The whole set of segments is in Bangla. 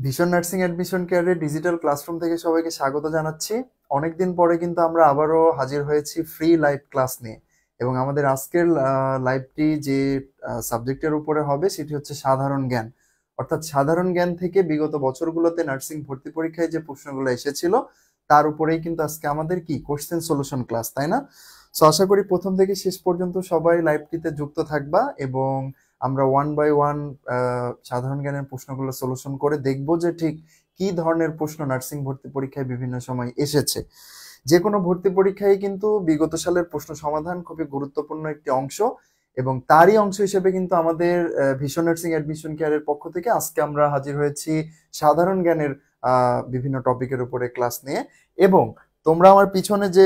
ভীষণ নার্সিং অ্যাডমিশন কেয়ারের ডিজিটাল ক্লাসরুম থেকে সবাইকে স্বাগত জানাচ্ছি। অনেকদিন পরে কিন্তু আমরা আবারও হাজির হয়েছি ফ্রি লাইভ ক্লাস নিয়ে। এবং আমাদের আজকের লাইভটি যে সাবজেক্টের উপরে হবে সেটি হচ্ছে সাধারণ জ্ঞান। অর্থাৎ সাধারণ জ্ঞান থেকে বিগত বছরগুলোতে নার্সিং ভর্তি পরীক্ষায় যে প্রশ্নগুলো এসেছিল তার উপরেই কিন্তু আজকে আমাদের কি কোশ্চেন সলিউশন ক্লাস, তাই না? সো আশা করি প্রথম থেকে শেষ পর্যন্ত সবাই লাইভটিতে যুক্ত থাকবা এবং আমরা ওয়ান বাই ওয়ান সাধারণ জ্ঞানের প্রশ্নগুলো সলিউশন করে দেখব যে ঠিক কি ধরনের প্রশ্ন নার্সিং ভর্তি পরীক্ষায় বিভিন্ন সময় এসেছে। যে কোনো ভর্তি পরীক্ষায় কিন্তু বিগত সালের প্রশ্ন সমাধান খুবই গুরুত্বপূর্ণ একটি অংশ এবং তারই অংশ হিসেবে কিন্তু আমাদের ভীষণ নার্সিং অ্যাডমিশন কেয়ারের পক্ষ থেকে আজকে আমরা হাজির হয়েছি সাধারণ জ্ঞানের বিভিন্ন টপিকের উপরে ক্লাস নিয়ে। এবং তোমরা আমার পিছনে যে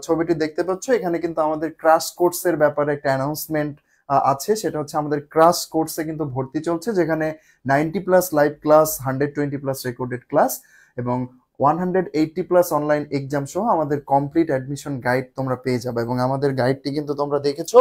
ছবিটি দেখতে পাচ্ছ এখানে কিন্তু আমাদের ক্রাশ কোর্সের ব্যাপারে একটা অ্যানাউন্সমেন্ট আছে। সেটা হচ্ছে আমাদের ক্রাশ কোর্সে কিন্তু ভর্তি চলছে, যেখানে 90+ লাইভ ক্লাস, 120+ রেকর্ডেড ক্লাস এবং 180+ অনলাইন এক্সাম সহ আমাদের কমপ্লিট অ্যাডমিশন গাইড তোমরা পেয়ে যাবে। এবং আমাদের গাইডটি কিন্তু তোমরা দেখেছো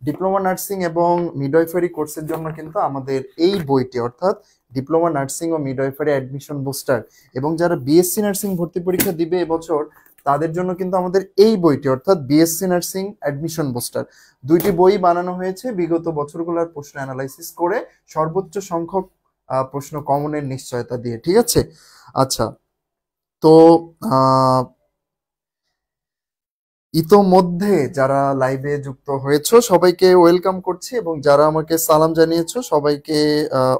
ডিপ্লোমা নার্সিং এবং মিডওয়াইফারি কোর্সের জন্য কিন্তু আমাদের এই বইটি, অর্থাৎ ডিপ্লোমা নার্সিং ও মিডওয়াইফারি অ্যাডমিশন বুস্টার, এবং যারা বিএসসি নার্সিং ভর্তি পরীক্ষা দিবে এবছর তাদের জন্য কিন্তু আমাদের এই বইটি, অর্থাৎ বিএসসি নার্সিং অ্যাডমিশন বুস্টার, দুইটি বই বানানো হয়েছে বিগত বছরগুলোর প্রশ্ন অ্যানালাইসিস করে সর্বোচ্চ সংখ্যক প্রশ্ন কমনের নিশ্চয়তা দিয়ে। ঠিক আছে, আচ্ছা। তো ইতোমধ্যে যারা লাইভে যুক্ত হয়েছো সবাইকে ওয়েলকাম করছি এবং যারা আমাকে সালাম জানিয়েছো সবাইকে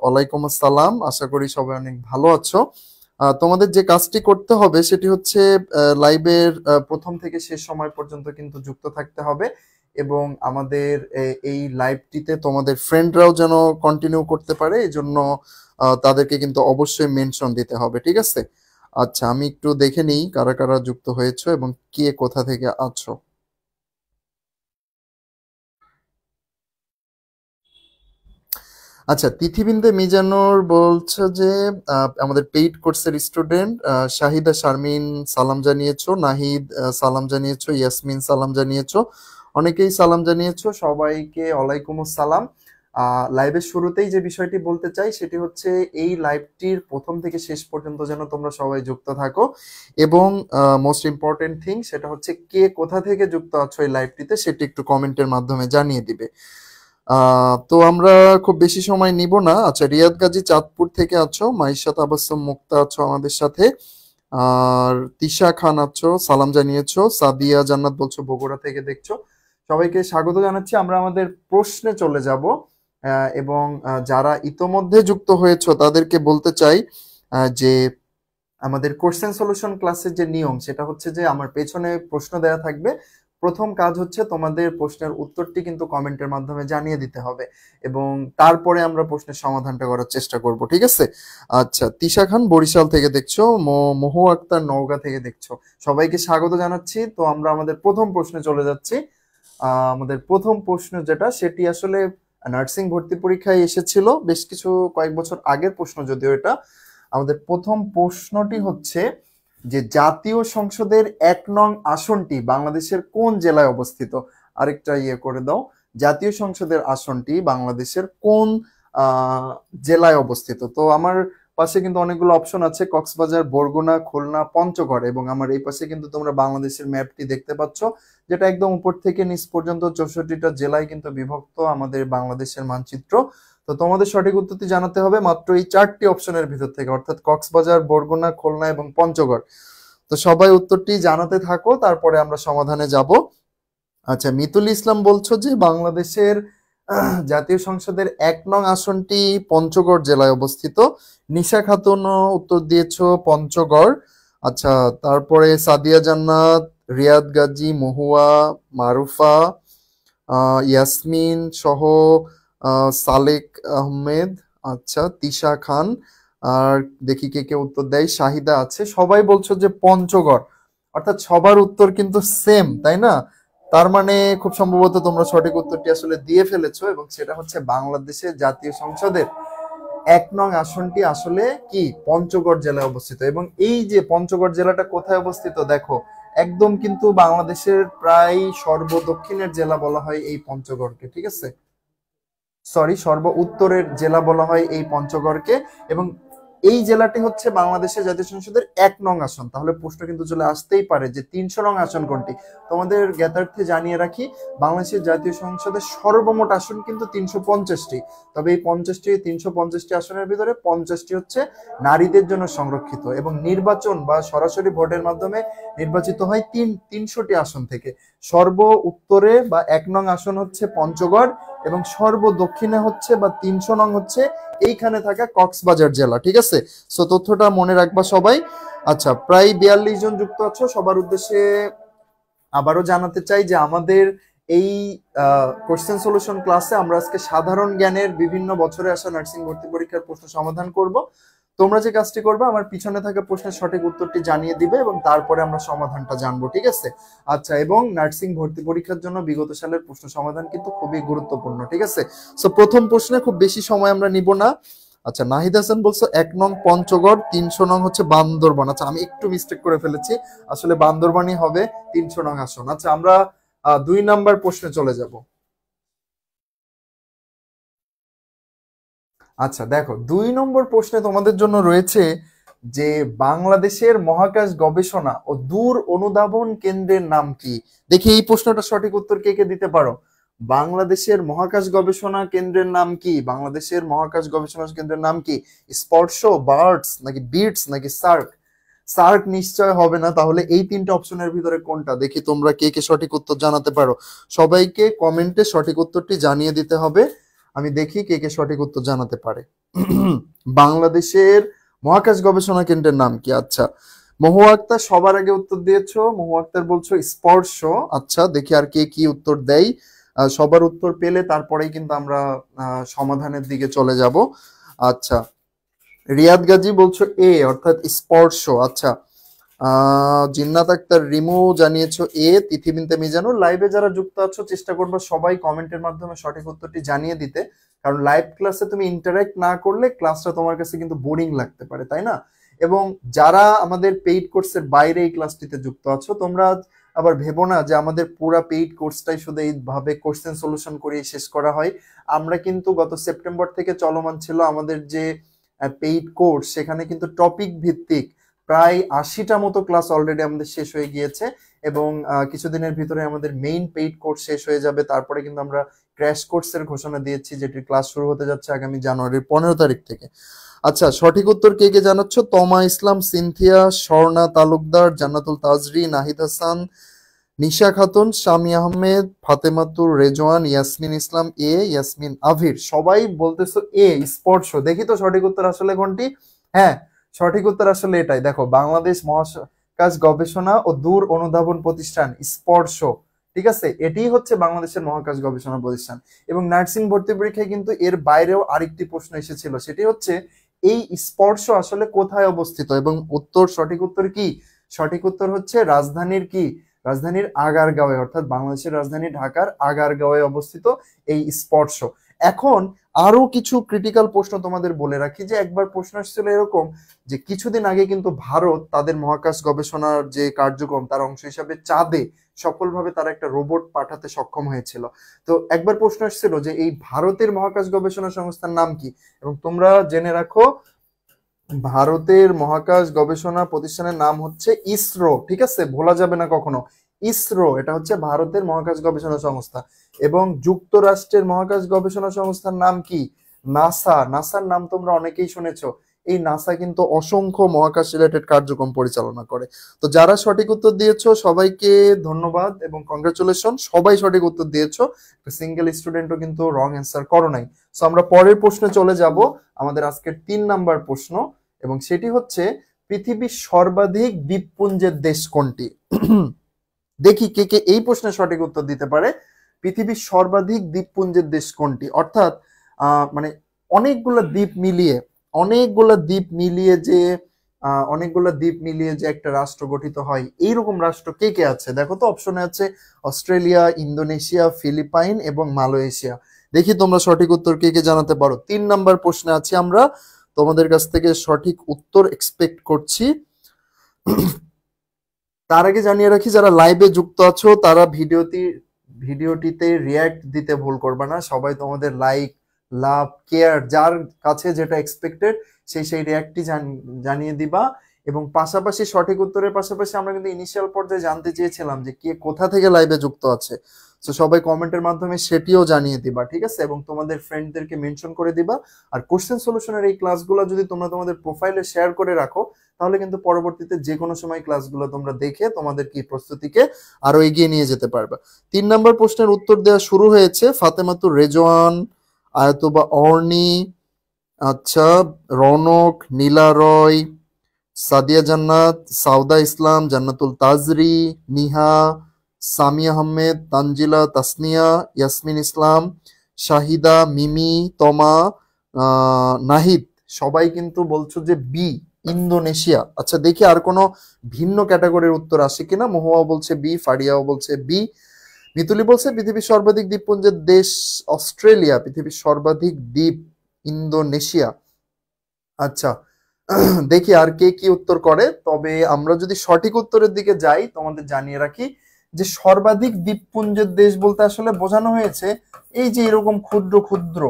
ওয়ালাইকুম আসসালাম। আশা করি সবাই অনেক ভালো আছো। তোমাদের যে কাজটি করতে হবে সেটি হচ্ছে লাইভের প্রথম থেকে শেষ সময় পর্যন্ত কিন্তু যুক্ত থাকতে হবে এবং আমাদের এই লাইভটিতে তোমাদের ফ্রেন্ডরাও যেন কন্টিনিউ করতে পারে, এই জন্য তাদেরকে কিন্তু অবশ্যই মেনশন দিতে হবে। ঠিক আছে, আচ্ছা আমি একটু দেখে নিই কারা কারা যুক্ত হয়েছো এবং কে কোথা থেকে আছো। আচ্ছা, তিথিবিন্দে মিজানুর বলছে যে আমাদের পেইড কোর্সের স্টুডেন্ট। শাহিদা শারমিন সালাম জানিয়েছো, নাহিদ সালাম জানিয়েছো, ইয়াসমিন সালাম জানিয়েছো, অনেকেই সালাম জানিয়েছো, সবাইকে ওয়ালাইকুম আসসালাম। লাইভের শুরুতেই যে বিষয়টি বলতে চাই সেটি হচ্ছে এই লাইভটির প্রথম থেকে শেষ পর্যন্ত যেন তোমরা সবাই যুক্ত থাকো এবং মোস্ট ইম্পর্টেন্ট থিং সেটা হচ্ছে কে কোথা থেকে যুক্ত আছো এই লাইভটিতে সেটি একটু কমেন্টের মাধ্যমে জানিয়ে দিবে। তো আমরা খুব বেশি সময় নিব না। আচ্ছা, রিয়াদ গাজী চাঁদপুর থেকে আছো, মাইশা তাবাসসুম মুক্তা আছো আমাদের সাথে, আর তিশা খান আছো, সালাম জানিয়েছো, সাদিয়া জান্নাত বলছো বগুড়া থেকে দেখছো। সবাইকে স্বাগত জানাচ্ছি। আমরা আমাদের প্রশ্নে চলে যাব এবং যারা ইতোমধ্যে যুক্ত হয়েছো তাদেরকে বলতে চাই যে আমাদের কোশ্চেন সলিউশন ক্লাসের যে নিয়ম সেটা হচ্ছে যে আমার পেছনে প্রশ্ন দেওয়া থাকবে। প্রথম কাজ হচ্ছে তোমাদের প্রশ্নের উত্তরটি কিন্তু কমেন্টের মাধ্যমে জানিয়ে দিতে হবে এবং তারপরে আমরা প্রশ্নের সমাধানটা করার চেষ্টা করব। ঠিক আছে, আচ্ছা। তিশা খান বরিশাল থেকে দেখছো, মহু আক্তার নওগাঁ থেকে দেখছো, সবাইকে স্বাগত জানাচ্ছি। তো আমরা আমাদের প্রথম প্রশ্নে চলে যাচ্ছি। আমাদের প্রথম প্রশ্ন যেটা সেটি আসলে নার্সিং ভর্তি পরীক্ষায় এসেছিল বেশ কিছু কয়েক বছর আগের প্রশ্ন, যদিও এটা আমাদের প্রথম প্রশ্নটি হচ্ছে যে জাতীয় সংসদের 1 নং আসনটি বাংলাদেশের কোন জেলায় অবস্থিত? আরেকটা করে দাও, জাতীয় সংসদের আসনটি বাংলাদেশের কোন জেলায় অবস্থিত? তো আমার পাশে কিন্তু অনেকগুলো অপশন আছে, কক্সবাজার, বরগুনা, খুলনা, পঞ্চগড়, এবং আমার এই পাশে কিন্তু তোমরা বাংলাদেশের ম্যাপটি দেখতে পাচ্ছ, যেটা একদম উপর থেকে নিচ পর্যন্ত 64টা জেলায় কিন্তু বিভক্ত আমাদের বাংলাদেশের মানচিত্র। তো তোমাদের সঠিক উত্তরটি জানাতে হবে মাত্র এই 4টি অপশনের ভিতর থেকে, অর্থাৎ কক্সবাজার, বরগুনা, খুলনা এবং পঞ্চগড়। তো সবাই উত্তরটি জানাতে থাকো, তারপরে আমরা সমাধানে যাব। আচ্ছা, মিতুল ইসলাম বলছো যে বাংলাদেশের জাতীয় সংসদের 1 নং আসনটি পঞ্চগড় জেলায় অবস্থিত। নিশা খাতুন উত্তর দিয়েছো পঞ্চগড়। আচ্ছা, তারপরে সাদিয়া জান্নাত, রিয়াদ গাজী, মহুয়া, মারুফা, ইয়াসমিন সহ সালেক আহমেদ, আচ্ছা তিশা খান, আর দেখি কে কে উত্তর দেয়। শাহিদা আছে। সবাই বলছো যে পঞ্চগড়, অর্থাৎ সবার উত্তর কিন্তু সেম, তাই না? তার মানে খুব সম্ভবত তোমরা সঠিক উত্তরটি আসলে দিয়ে ফেলেছো এবং সেটা হচ্ছে বাংলাদেশের জাতীয় সংসদের 1 নং আসনটি আসলে কি পঞ্চগড় জেলায় অবস্থিত। এবং এই যে পঞ্চগড় জেলাটা কোথায় অবস্থিত দেখো, একদম কিন্তু বাংলাদেশের প্রায় সর্বদক্ষিণের জেলা বলা হয় এই পঞ্চগড়কে। ঠিক আছে, সরি, সর্ব উত্তরের জেলা বলা হয় এই পঞ্চগড়কে। এবং এই জেলাটি হচ্ছে বাংলাদেশের জাতীয় সংসদের 1 নং আসন। তাহলে প্রশ্ন কিন্তু চলে আসতেই পারে যে 300 নং আসন কোনটি। তোমাদের জ্ঞাতার্থে জানিয়ে রাখি, বাংলাদেশের জাতীয় সংসদের সর্বমোট আসন কিন্তু 350টি। তবে এই 350টি আসনের ভিতরে 50টি হচ্ছে নারীদের জন্য সংরক্ষিত, এবং নির্বাচন বা সরাসরি ভোটের মাধ্যমে নির্বাচিত হয় 300টি আসন থেকে। সর্ব উত্তরে বা 1 নং আসন হচ্ছে পঞ্চগড়, এবং সর্ব দক্ষিণে হচ্ছে বা 300 নং হচ্ছে এইখানে থাকা কক্সবাজার জেলা। ঠিক আছে, সো তথ্যটা মনে রাখবা সবাই। আচ্ছা, প্রায় 42 জন যুক্ত আছো, সবার উদ্দেশ্যে আবারও জানাতে চাই যে আমাদের এই কোশ্চেন সলিউশন ক্লাসে আমরা আজকে সাধারণ জ্ঞানের বিভিন্ন বছরে আসা নার্সিং ভর্তি পরীক্ষার প্রশ্ন সমাধান করব। তোমরা যে কাজটি করবে, আমার পিছনে থাকা প্রশ্নের সঠিক উত্তরটি জানিয়ে দিবে এবং তারপরে আমরা সমাধানটা জানবো। ঠিক আছে? আচ্ছা, এবং নার্সিং ভর্তি পরীক্ষার জন্য বিগত সালের প্রশ্ন সমাধান কিন্তু খুবই গুরুত্বপূর্ণ। ঠিক আছে, সো প্রথম প্রশ্নে খুব বেশি সময় আমরা নিব না। আচ্ছা, নাহিদ হাসান বলছো 1 নং পঞ্চগড়, 300 নং হচ্ছে বান্দরবান। আচ্ছা, আমি একটু মিস্টেক করে ফেলেছি, আসলে বান্দরবানই হবে 300 নং আসন। আচ্ছা, আমরা 2 নাম্বার প্রশ্নে চলে যাব। আচ্ছা দেখো, 2 নম্বর প্রশ্নে তোমাদের জন্য রয়েছে যে বাংলাদেশের মহাকাশ গবেষণা ও দূর অনুধাবন কেন্দ্রের নাম কি। দেখি এই প্রশ্নটা সঠিক উত্তর কে কে দিতে পারো। বাংলাদেশের মহাকাশ গবেষণা কেন্দ্রের নাম কি? বাংলাদেশের মহাকাশ গবেষণা কেন্দ্রের নাম কি? স্পর্শ, বার্ডস নাকি বিটস নাকি সার্ক? সার্ক নিশ্চয় হবে না, তাহলে এই 3টা অপশনের ভিতরে কোনটা? দেখি তোমরা কে কে সঠিক উত্তর জানাতে পারো। সবাইকে কমেন্টে সঠিক উত্তরটি জানিয়ে দিতে হবে। আমি দেখি কে কে সঠিক উত্তর জানাতে পারে। বাংলাদেশের মহাকাশ গবেষণা কেন্দ্রের নাম কি? আচ্ছা, মহুয়া আক্তার সবার আগে উত্তর দিয়েছো। মহুয়া আক্তার বলছো স্পর্শ। আচ্ছা, দেখি আর কে কি উত্তর দেয়। সবার উত্তর পেলে তারপরেই কিন্তু আমরা সমাধানের দিকে চলে যাব। আচ্ছা, রিয়াদ গাজী বলছো এ অর্থাৎ স্পর্শ। আচ্ছা, জিন্নাত আক্তার রিমু জানিয়েছো এ। তিথি বিনতে মিজানুর, লাইভে যারা যুক্ত আছো চেষ্টা করবা সবাই কমেন্টের মাধ্যমে সঠিক উত্তরটি জানিয়ে দিতে, কারণ লাইভ ক্লাসে তুমি ইন্টারঅ্যাক্ট না করলে ক্লাসটা তোমার কাছে কিন্তু বোরিং লাগতে পারে, তাই না? এবং যারা আমাদের পেইড কোর্সের বাইরে এই ক্লাসটিতে যুক্ত আছো, তোমরা আবার ভেবো না যে আমাদের পুরা পেইড কোর্সটাই শুধু এইভাবে কোশ্চেন সলিউশন করে শেষ করা হয়। আমরা কিন্তু গত সেপ্টেম্বর থেকে চলমান ছিল আমাদের যে পেইড কোর্স, সেখানে কিন্তু টপিক ভিত্তিক প্রায় 80টা মতো ক্লাস অলরেডি আমাদের শেষ হয়ে গিয়েছে, এবং কিছুদিনের ভিতরে আমাদের মেইন পেইড কোর্স শেষ হয়ে যাবে। তারপরে কিন্তু আমরা ক্র্যাশ কোর্সের ঘোষণা দিয়েছি, যেটির ক্লাস শুরু হতে যাচ্ছে আগামী জানুয়ারির 15 তারিখ থেকে। আচ্ছা, সঠিক উত্তর কে কে জানাচ্ছ? তমা ইসলাম, সিনথিয়া, স্বর্ণা তালুকদার, জান্নাতুল তাজরি, নাহিদ হাসান, নিশা খাতুন, শামি আহমেদ, ফাতেমাতুর রেজওয়ান, ইয়াসমিন ইসলাম এ, ইয়াসমিন আভির, সবাই বলতেছো এ স্পর্শ। দেখি তো সঠিক উত্তর আসলে কোনটি। হ্যাঁ, সঠিক উত্তর আসলে এটাই। দেখো, বাংলাদেশ মহাকাশ গবেষণা ও দূর অনুধাবন প্রতিষ্ঠান স্পর্শ। ঠিক আছে, এটি হচ্ছে বাংলাদেশের মহাকাশ গবেষণা প্রতিষ্ঠান। এবং নার্সিং ভর্তি পরীক্ষায় কিন্তু এর বাইরেও আরেকটি প্রশ্ন এসেছিল, সেটি হচ্ছে এই স্পর্শ আসলে কোথায় অবস্থিত, এবং উত্তর সঠিক উত্তর কি? সঠিক উত্তর হচ্ছে রাজধানীর কি? রাজধানীর আগারগাঁওয়ে, অর্থাৎ বাংলাদেশের রাজধানী ঢাকার আগারগাঁওয়ে অবস্থিত এই স্পর্শ। এখন আরো কিছু ক্রিটিক্যাল প্রশ্ন তোমাদের বলে রাখি, যে একবার প্রশ্ন এসেছিল এরকম যে কিছুদিন আগে কিন্তু ভারত তাদের মহাকাশ গবেষণার যে কার্যক্রম তার অংশ হিসাবে চাঁদে সফলভাবে তারা একটা রোবট পাঠাতে সক্ষম হয়েছিল। তো একবার প্রশ্ন এসেছিল যে এই ভারতের মহাকাশ গবেষণা সংস্থার নাম কি, এবং তোমরা জেনে রাখো ভারতের মহাকাশ গবেষণা প্রতিষ্ঠানের নাম হচ্ছে ইসরো। ঠিক আছে, ভোলা যাবে না কখনো। ইসরো, এটা হচ্ছে ভারতের মহাকাশ গবেষণা সংস্থা। এবং যুক্তরাষ্ট্রের মহাকাশ গবেষণা সংস্থার নাম কি? নাসা। নাসার নাম তোমরা অনেকেই শুনেছো। এই নাসা কিন্তু অসংখ্য মহাকাশ রিলেটেড কার্যক্রম পরিচালনা করে। তো যারা সঠিক উত্তর দিয়েছো সবাইকে ধন্যবাদ এবং কংগ্রাচুলেশন, সবাই সঠিক উত্তর দিয়েছো। সিঙ্গেল স্টুডেন্টও কিন্তু রং অ্যান্সার করো নাই। সো আমরা পরের প্রশ্নে চলে যাব, আমাদের আজকের 3 নাম্বার প্রশ্ন, এবং সেটি হচ্ছে পৃথিবীর সর্বাধিক দ্বীপপুঞ্জের দেশ কোনটি? দেখি কে কে এই প্রশ্নের সঠিক উত্তর দিতে পারে। পৃথিবীর সর্বাধিক দ্বীপপুঞ্জের দেশ কোনটি, অর্থাৎ মানে অনেকগুলো দ্বীপ মিলিয়ে অনেকগুলো দ্বীপ মিলিয়ে যে অনেকগুলো দ্বীপ মিলিয়ে যে একটা রাষ্ট্র গঠিত হয়, এইরকম রাষ্ট্র কে কে আছে? দেখো তো, অপশনে আছে অস্ট্রেলিয়া, ইন্দোনেশিয়া, ফিলিপাইন এবং মালয়েশিয়া। দেখি তোমরা সঠিক উত্তর কে কে জানাতে পারো। 3 নাম্বার প্রশ্নে আছি আমরা, তোমাদের কাছ থেকে সঠিক উত্তর এক্সপেক্ট করছি। তার আগে জানিয়ে রাখি, যারা লাইভে যুক্ত আছো তারা ভিডিওটিতে রিয়্যাক্ট দিতে ভুল করবে না। সবাই তোমাদের লাইক, লাভ, কেয়ার, যার কাছে যেটা এক্সপেক্টেড সেই রিয়াক্টটি জানিয়ে দিবা। এবং পাশাপাশি সঠিক উত্তরের পাশাপাশি আমরা কিন্তু ইনিশিয়াল পর্যায়ে জানতে চেয়েছিলাম যে কে কোথা থেকে লাইভে যুক্ত আছে, তো সবাই কমেন্টের মাধ্যমে সেটিও জানিয়ে দিবা, ঠিক আছে? এবং তোমাদের ফ্রেন্ডদেরকে মেনশন করে দিবা। আর কোশ্চেন সলিউশনের এই ক্লাসগুলো যদি তোমরা তোমাদের প্রোফাইলে শেয়ার করে রাখো, তাহলে কিন্তু পরবর্তীতে যে কোনো সময় ক্লাসগুলো তোমরা দেখে তোমাদের কি প্রস্তুতিকে আরো এগিয়ে নিয়ে যেতে পারবা। 3 নম্বর প্রশ্নের উত্তর দেওয়া শুরু হয়েছে। ফাতেমাতুর রেজওয়ান, আয়াতুবা অর্নি, আচ্ছা, রৌনক, নীলা রয়, সাদিয়া জান্নাত, সাউদা ইসলাম, জান্নাতুল তাজরি, নিহা, সামি আহমেদ, তানজিলা, তাসনিয়া, ইয়াসমিন ইসলাম, শাহিদা, মিমি, তমা, নাহিদ, সবাই কিন্তু বলছো যে বি ইন্দোনেশিয়া। আচ্ছা, দেখি আর কোনো ভিন্ন ক্যাটাগরির উত্তর আসে কিনা। মহুয়া বলছে বি, ফারিয়াও বলছে বি, মিতুলি বলছে পৃথিবীর সর্বাধিক দ্বীপপুঞ্জের দেশ অস্ট্রেলিয়া, পৃথিবীর সর্বাধিক দ্বীপ ইন্দোনেশিয়া। আচ্ছা, দেখি আর কে কি উত্তর করে। তবে আমরা যদি সঠিক উত্তরের দিকে যাই, তোমাদের জানিয়ে রাখি যে সর্বাধিক দ্বীপপুঞ্জের দেশ বলতে আসলে বোঝানো হয়েছে এই যে এরকম ক্ষুদ্র ক্ষুদ্র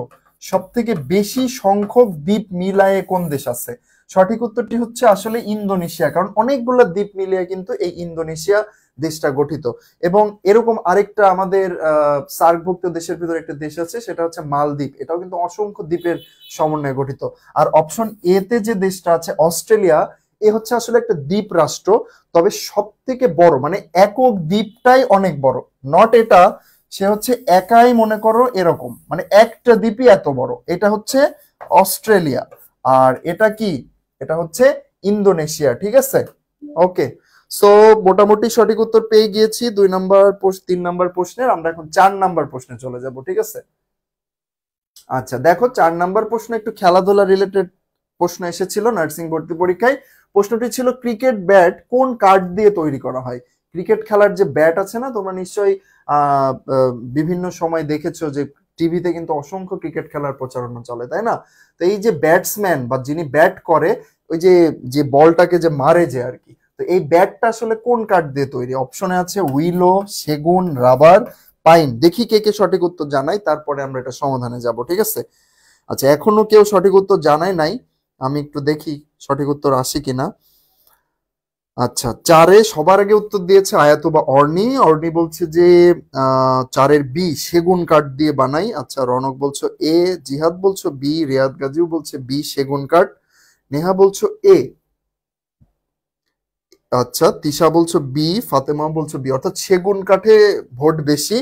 সব থেকে বেশি সংখ্যক দ্বীপ মিলায়ে কোন দেশ আছে। সঠিক উত্তরটি হচ্ছে আসলে ইন্দোনেশিয়া, কারণ অনেকগুলো দ্বীপ মিলিয়ে কিন্তু এই ইন্দোনেশিয়া দেশটা গঠিত। এবং এরকম আরেকটা আমাদের সার্কভুক্ত দেশের ভিতরে একটা দেশ আছে, সেটা হচ্ছে মালদ্বীপ, এটাও কিন্তু অসংখ্য দ্বীপের সমন্বয়ে গঠিত। আর অপশন এ তে যে দেশটা আছে অস্ট্রেলিয়া, এ হচ্ছে আসলে একটা দ্বীপ রাষ্ট্র, তবে সব থেকে বড় মানে একক দ্বীপটাই অনেক বড়, নট এটা সে হচ্ছে একাই মনে করো এরকম, মানে একটা দ্বীপই এত বড়, এটা হচ্ছে অস্ট্রেলিয়া। আর এটা কি, এটা হচ্ছে ইন্দোনেশিয়া, ঠিক আছে? ওকে, সো মোটামুটি সঠিক উত্তর পেয়ে গিয়েছি 2 নম্বর 3 নম্বর প্রশ্নের। আমরা এখন 4 নম্বর প্রশ্নে চলে যাব, ঠিক আছে? আচ্ছা দেখো, 4 নম্বর প্রশ্ন একটু খেলাধুলা রিলেটেড প্রশ্ন এসেছিল নার্সিং ভর্তি পরীক্ষায়। প্রশ্নটি ছিল ক্রিকেট ব্যাট কোন কাঠ দিয়ে তৈরি করা হয়। ক্রিকেট খেলার যে ব্যাট আছে না, তোমরা নিশ্চয়ই বিভিন্ন সময় দেখেছো যে টিভিতে কিন্তু অসংখ্য ক্রিকেট খেলার প্রচারণা চলে, তাই না? তো এই যে ব্যাটসম্যান বা যিনি ব্যাট করে, ওই যে যে বলটাকে যে মারে যে আর কি, তো এই ব্যাটটা আসলে কোন কাঠ দিয়ে তৈরি? অপশনে আছে উইলো, সেগুন, রাবার, পাইন। দেখি কে কে সঠিক উত্তর জানাই, তারপরে আমরা এটা সমাধানে যাব, ঠিক আছে? আচ্ছা, এখনো কেউ সঠিক উত্তর জানায় নাই, আমি একটু দেখি সঠিক উত্তর আসে কিনা। আচ্ছা, 4-এ সবার আগে উত্তর দিয়েছে আয়াতুবা অর্নি। অর্নি বলছে যে 4-এর বি সেগুন কাঠ দিয়ে বানাই। আচ্ছা, রনক বলছো এ, জিহাদ বলছো বি, রিয়াদ গাজীও বলছে বি সেগুন কাঠ, নেহা বলছো এ, আচ্ছা, তিশা বলছো বি, ফাতেমা বলছো বি, অর্থাৎ সেগুন কাঠে ভোট বেশি।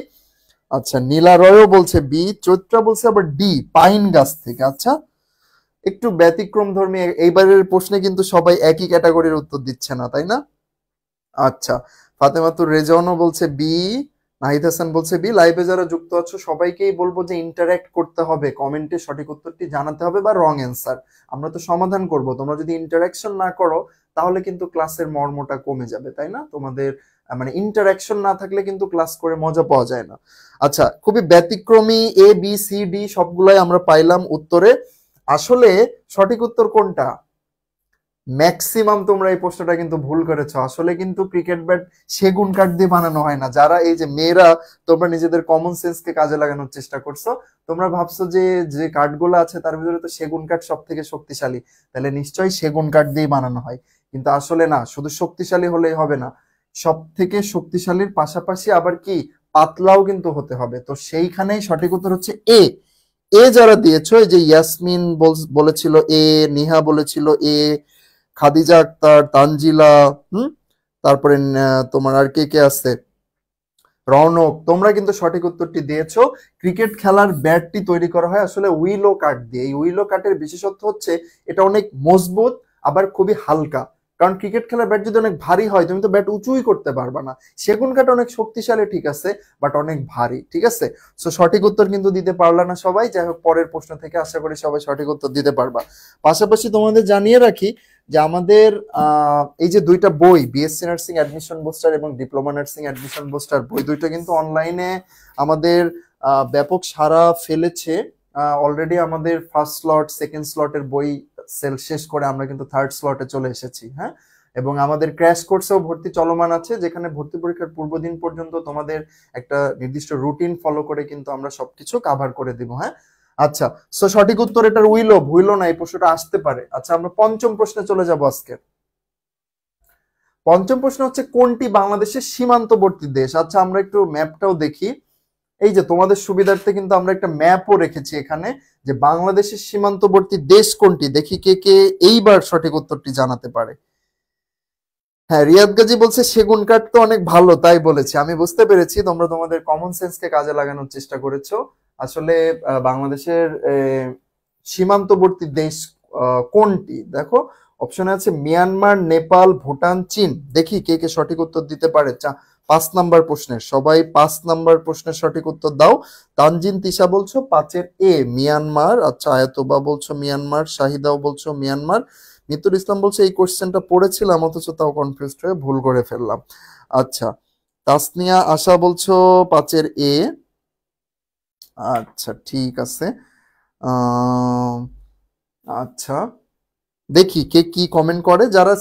আচ্ছা, নীলা রয়ও বলছে বি, চৈত্রা বলছে আবার ডি পাইন গাছ থেকে। আচ্ছা, একটু ব্যতিক্রম ধর্মী এইবারের প্রশ্নে কিন্তু সবাই একই ক্যাটাগরির উত্তর দিচ্ছে না, তাই না? আচ্ছা, ফাতেমাতুর রেজাওয়ানও বলছে বি, নাহিদ হাসান বলছে বি। লাইভে যারা যুক্ত আছো সবাইকেই বলবো যে ইন্টারঅ্যাক্ট করতে হবে, কমেন্টে সঠিক উত্তরটি জানাতে হবে বা রং অ্যান্সার, আমরা তো সমাধান করব। তোমরা যদি ইন্টারঅ্যাকশন না করো তাহলে কিন্তু ক্লাসের মর্মটা কমে যাবে, তাই না? তোমাদের মানে ইন্টারঅ্যাকশন না থাকলে কিন্তু ক্লাস করে মজা পাওয়া যায় না। আচ্ছা, খুবই ব্যতিক্রমী এ বি সি ডি সবগুলাই আমরা পাইলাম উত্তরে। আসলে সঠিক উত্তর কোনটা? ম্যাক্সিমাম তোমরা এই প্রশ্নটা কিন্তু ভুল করেছো। আসলে কিন্তু ক্রিকেট ব্যাট সেগুন কাঠ দিয়ে বানানো হয় না। যারা এই যে মেয়েরা, তোমরা নিজেদের কমন সেন্সকে কাজে লাগানোর চেষ্টা করছো, তোমরা ভাবছো যে যে কাঠগুলো আছে তার ভিতরে তো সেগুন কাঠ সব থেকে শক্তিশালী, তাহলে নিশ্চয়ই সেগুন কাঠ দিয়ে বানানো হয়। কিন্তু আসলে না, শুধু শক্তিশালী হলেই হবে না, সব থেকে শক্তিশালীর পাশাপাশি আবার কি পাতলাও কিন্তু হতে হবে। তো সেইখানেই সঠিক উত্তর হচ্ছে এ। এ যারা দিয়েছো, এই যে ইয়াসমিন বলেছিল এ, নিহা বলেছিল এ, খাদিজা আক্তার, তানজিলা, তারপরে তোমার আর কে কে আছে, রৌনক, তোমরা কিন্তু সঠিক উত্তরটি দিয়েছো। ক্রিকেট খেলার ব্যাটটি তৈরি করা হয় আসলে উইলো কাঠ দিয়ে। এই উইলো কাঠের বিশেষত্ব হচ্ছে এটা অনেক মজবুত, আবার খুবই হালকা। কারণ ক্রিকেট খেলার ব্যাট যদি অনেক ভারী হয় তুমি তো ব্যাট উঁচুই করতে পারবা না। সেগুন কাঠ অনেক শক্তিশালী ঠিক আছে, বাট অনেক ভারী, ঠিক আছে? সো সঠিক উত্তর কিন্তু দিতে পারলা না সবাই। যাই হোক, পরের প্রশ্ন থেকে আশা করি সবাই সঠিক উত্তর দিতে পারবা। পাশাপাশি তোমাদের জানিয়ে রাখি যে আমাদের এই যে দুইটা বই, বিএসসি নার্সিং অ্যাডমিশন বুস্টার এবং ডিপ্লোমা নার্সিং অ্যাডমিশন বুস্টার বই, দুইটা কিন্তু অনলাইনে আমাদের ব্যাপক সাড়া ফেলেছে। অলরেডি আমাদের ফার্স্ট স্লট, সেকেন্ড স্লটের বই সেল শেষ করে আমরা কিন্তু থার্ড স্লটে চলে এসেছি, হ্যাঁ। এবং আমাদের ক্র্যাশ কোর্সেও ভর্তি চলমান আছে, যেখানে ভর্তি পরীক্ষার পূর্বদিন পর্যন্ত তোমাদের একটা নির্দিষ্ট রুটিন ফলো করে কিন্তু আমরা সবকিছু কাভার করে দিব, হ্যাঁ। আচ্ছা, সো সঠিক উত্তর এটার উইলো না, এই প্রশ্নটা আসতে পারে। আচ্ছা, আমরা পঞ্চম প্রশ্নে চলে যাব আজকে। পঞ্চম প্রশ্ন হচ্ছে কোনটি বাংলাদেশের সীমান্তবর্তী দেশ? আচ্ছা, আমরা একটু ম্যাপটাও দেখি। এই যে তোমাদের সুবিধার্থে কিন্তু আমরা একটা ম্যাপও রেখেছি এখানে, যে বাংলাদেশের সীমান্তবর্তী দেশ কোনটি, দেখি কে কে এইবার সঠিক উত্তরটি জানাতে পারে। হ্যাঁ, রিয়াদ গাজী বলছে সেগুন কাঠ তো অনেক ভালো, তাই বলেছি। আমি বুঝতে পেরেছি তোমরা তোমাদের কমন সেন্সকে কাজে লাগানোর চেষ্টা করেছো। আসলে বাংলাদেশের সীমান্তবর্তী দেশ কোনটি, দেখো অপশনে আছে মিয়ানমার, নেপাল, ভুটান, চীন। দেখি কে কে সঠিক উত্তর দিতে পারে। 5 নাম্বার প্রশ্নের, সবাই 5 নাম্বার প্রশ্নের সঠিক উত্তর দাও। তানজিন তিশা বলছো 5-এর এ মিয়ানমার। আচ্ছা, আয়াতুবা বলছো মিয়ানমার, শাহিদাও বলছো মিয়ানমার। মিতুল ইসলাম বলছে এই কোশ্চেনটা পড়েছিলাম অথচ তাও কনফিউজড হয়ে ভুল করে ফেললাম। আচ্ছা, তাসনিয়া আশা বলছো 5-এর এ। আচ্ছা, ঠিক আছে। আচ্ছা, দেখি কে কি কমেন্ট করে। যারা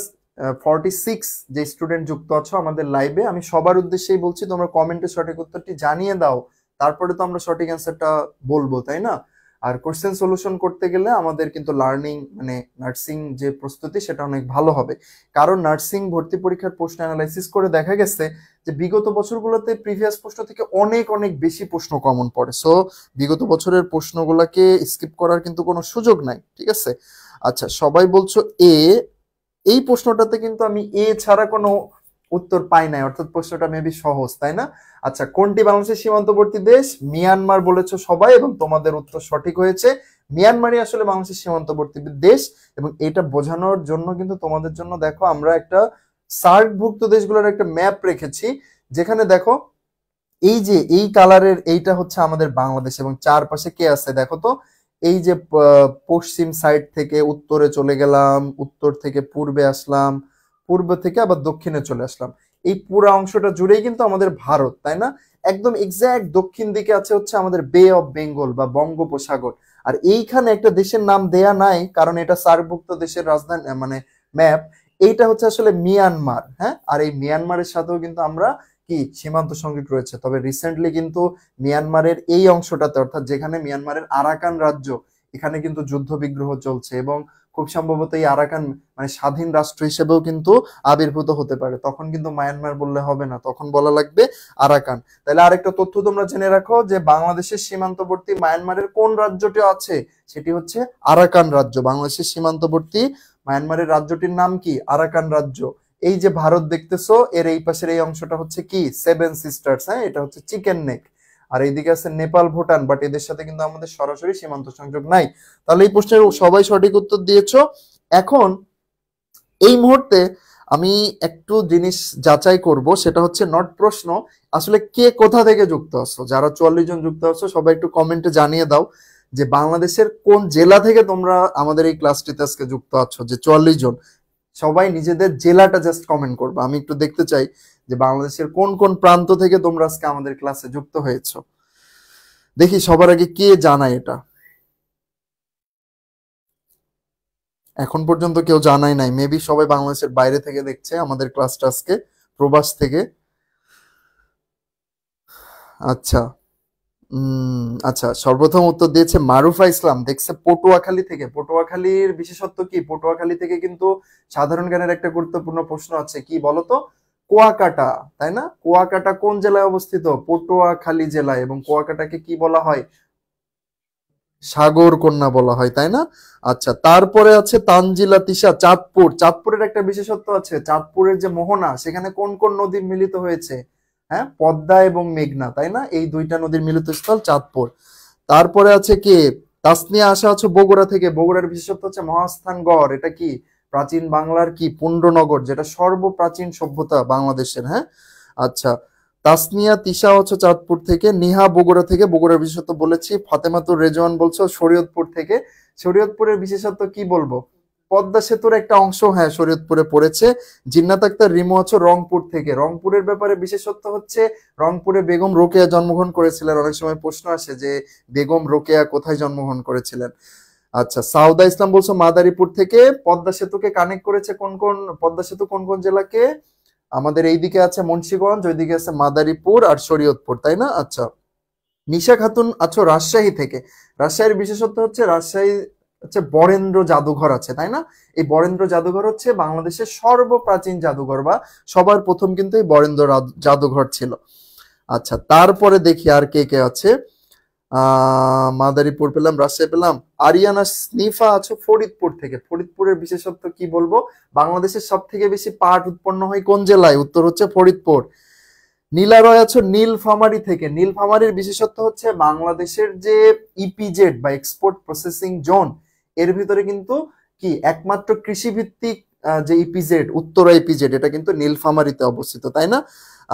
46 যে স্টুডেন্ট যুক্ত আছো আমাদের লাইভে, আমি সবার উদ্দেশ্যেই বলছি তোমরা কমেন্টে সঠিক উত্তরটি জানিয়ে দাও, তারপরে তো আমরা সঠিক অ্যান্সারটা বলবো, তাই না? আর কোশ্চেন সলিউশন করতে গেলে আমাদের কিন্তু লার্নিং মানে নার্সিং যে প্রস্তুতি সেটা অনেক ভালো হবে। কারণ নার্সিং ভর্তি পরীক্ষার প্রশ্ন অ্যানালাইসিস করে দেখা গেছে যে বিগত বছরগুলোতে প্রিভিয়াস প্রশ্ন থেকে অনেক অনেক বেশি প্রশ্ন কমন পড়ে। সো বিগত বছরের প্রশ্নগুলোকে স্কিপ করার কিন্তু কোনো সুযোগ নাই, ঠিক আছে? আচ্ছা, সবাই বলছো এ। এই প্রশ্নটাতে কিন্তু আমি এ ছাড়া কোনো উত্তর পাই নাই, অর্থাৎ প্রশ্নটা মেবি সহজ, তাই না? আচ্ছা, কোনটি বাংলাদেশের সীমান্তবর্তী দেশ? মিয়ানমার বলেছো সবাই, এবং তোমাদের উত্তর সঠিক হয়েছে। মিয়ানমারই আসলে বাংলাদেশের সীমান্তবর্তী দেশ। এবং এটা বোঝানোর জন্য কিন্তু তোমাদের জন্য দেখো আমরা একটা সার্কভুক্ত দেশগুলোর একটা ম্যাপ রেখেছি, যেখানে দেখো এই যে এই কালারের এইটা হচ্ছে আমাদের বাংলাদেশ, এবং চারপাশে কে আছে দেখো তো। এই যে পশ্চিম সাইড থেকে উত্তরে চলে গেলাম, উত্তর থেকে পূর্বে আসলাম, পূর্ব থেকে আবার দক্ষিণে চলে আসলাম। এই পুরো অংশটা জুড়েই কিন্তু আমাদের ভারত, তাই না? একদম এক্স্যাক্ট দক্ষিণ দিকে আছে হচ্ছে আমাদের বে অফ বেঙ্গল বা বঙ্গোপসাগর। আর এইখানে একটা দেশের নাম দেয়া নাই, কারণ এটা সার্কভুক্ত দেশের রাজধানী মানে ম্যাপ। এইটা হচ্ছে আসলে মিয়ানমার। হ্যাঁ, আর এই মিয়ানমারের সাথেও কিন্তু আমরা কি সীমান্ত সংযোগ রয়েছে। তবে রিসেন্টলি কিন্তু মিয়ানমারের এই অংশটাতে, অর্থাৎ যেখানে মিয়ানমারের আরাকান রাজ্য, এখানে কিন্তু যুদ্ধ বিগ্রহ চলছে, এবং খুব সম্ভবত এই আরাকান মানে স্বাধীন রাষ্ট্র হিসেবেও কিন্তু আবির্ভূত হতে পারে। তখন কিন্তু মায়ানমার বললে হবে না, তখন বলা লাগবে আরাকান। তাহলে আরেকটা তথ্য তোমরা জেনে রাখো যে বাংলাদেশের সীমান্তবর্তী মায়ানমারের কোন রাজ্যটি আছে, সেটি হচ্ছে আরাকান রাজ্য। বাংলাদেশের সীমান্তবর্তী মায়ানমারের রাজ্যটির নাম কি? আরাকান রাজ্য। এই যে ভারত দেখতেছো, এর এই পাশের এই অংশটা হচ্ছে কি? 7 সিস্টার্স। হ্যাঁ, এটা হচ্ছে চিকেন নেক। আর এইদিকে আছে নেপাল, ভুটান, বাট এদের সাথে কিন্তু আমাদের সরাসরি সীমান্ত সংযোগ নাই। তাহলে এই প্রশ্নের সবাই সঠিক উত্তর দিয়েছো। এখন এই মুহূর্তে আমি একটু জিনিস যাচাই করব, সেটা হচ্ছে নট প্রশ্ন, আসলে কে কোথা থেকে যুক্ত আছো। যারা 44 জন যুক্ত আছো সবাই একটু কমেন্টে জানিয়ে দাও যে বাংলাদেশের কোন জেলা থেকে তোমরা আমাদের এই ক্লাসটিতে আজকে যুক্ত আছো। যে 44 জন, সবাই নিজেদের জেলাটা জাস্ট কমেন্ট করবে। আমি একটু দেখতে চাই যে বাংলাদেশের কোন কোন প্রান্ত থেকে তোমরা আজকে আমাদের ক্লাসে যুক্ত হয়েছো। দেখি সবার আগে কে জানায় এটা। এখন পর্যন্ত কেউ জানাই নাই, মেবি সবাই বাংলাদেশের বাইরে থেকে দেখছে আমাদের ক্লাসটা আজকে, প্রবাস থেকে। আচ্ছা, আচ্ছা, সর্বপ্রথম উত্তর দিয়েছে মারুফা ইসলাম, দেখছে পটুয়াখালী থেকে। পটুয়াখালীর বিশেষত্ব কি? পটুয়াখালী থেকে কিন্তু সাধারণ জ্ঞানের একটা গুরুত্বপূর্ণ প্রশ্ন আছে, কি বলতো? কুয়াকাটা, তাই না? কুয়াকাটা কোন জেলায় অবস্থিত? পটুয়াখালী জেলায়। এবং কুয়াকাটাকে কি বলা হয়? সাগর কন্যা বলা হয়, তাই না? আচ্ছা, তারপরে আছে তানজিলা তিশা চাঁদপুর। চাঁদপুরের একটা বিশেষত্ব আছে, চাঁদপুরের যে মোহনা, সেখানে কোন কোন নদী মিলিত হয়েছে? হ্যাঁ, পদ্মা এবং মেঘনা, তাই না? এই দুইটা নদীর মিলিত স্থল চাঁদপুর। তারপরে আছে কি? তাসনিয়া আসা হচ্ছে বগুড়া থেকে। বগুড়ার বিশেষত্ব হচ্ছে মহাস্থানগড়। এটা কি? প্রাচীন বাংলার কি পুণ্ড্রনগর, যেটা সর্বপ্রাচীন সভ্যতা বাংলাদেশের। হ্যাঁ, আচ্ছা, তাসনিয়া তিশা হচ্ছে চাঁদপুর থেকে। নিহা বগুড়া থেকে, বগুড়ার বিশেষত্ব বলেছি। ফাতেমাতুর রেজওয়ান বলছো শরীয়তপুর থেকে। শরীয়তপুরের বিশেষত্ব কি বলবো? পদ্মা সেতুর একটা অংশ, হ্যাঁ, শরীয়তপুরে পড়েছে। জিন্নাত আক্তার রিমু হচ্ছে রংপুর থেকে। রংপুরের ব্যাপারে বিশেষত্ব হচ্ছে রংপুরে বেগম রোকেয়া জন্মগ্রহণ করেছিলেন। অনেক সময় প্রশ্ন আসে যে বেগম রোকেয়া কোথায় জন্মগ্রহণ করেছিলেন। আচ্ছা, সাউদা ইসলাম বলছো মাদারীপুর থেকে। পদ্মা সেতুকে কানেক্ট করেছে কোন কোন, পদ্মা সেতু কোন কোন জেলাকে? আমাদের এইদিকে আছে মুন্সিগঞ্জ, ওইদিকে আছে মাদারীপুর আর শরীয়তপুর, তাই না? আচ্ছা, নিশা খাতুন আছো রাজশাহী থেকে। রাজশাহীর বিশেষত্ব হচ্ছে রাজশাহী হচ্ছে বরেন্দ্র জাদুঘর আছে, তাই না? এই বরেন্দ্র জাদুঘর হচ্ছে বাংলাদেশের সর্বপ্রাচীন জাদুঘর, বা সবার প্রথম কিন্তু এই বরেন্দ্র জাদুঘর ছিল। আচ্ছা, তারপরে দেখি আর কে কে আছে। মাদারীপুর পেলাম, রাজশাহী পেলাম। আরিয়ানা স্নিফা আছো ফরিদপুর থেকে। ফরিদপুরের বিশেষত্ব কি বলবো? বাংলাদেশের সব থেকে বেশি পাট উৎপন্ন হয় কোন জেলায়? উত্তর হচ্ছে ফরিদপুর। নীলা রয় আছো নীলফামারী থেকে। নীলফামারীর বিশেষত্ব হচ্ছে বাংলাদেশের যে ইপিজেড বা এক্সপোর্ট প্রসেসিং জোন, এর ভিতরে কিন্তু কি একমাত্র কৃষি ভিত্তিক যে ইপিজেড, উত্তরা ইপিজেড, এটা কিন্তু নীলফামারীতে অবস্থিত, তাই না?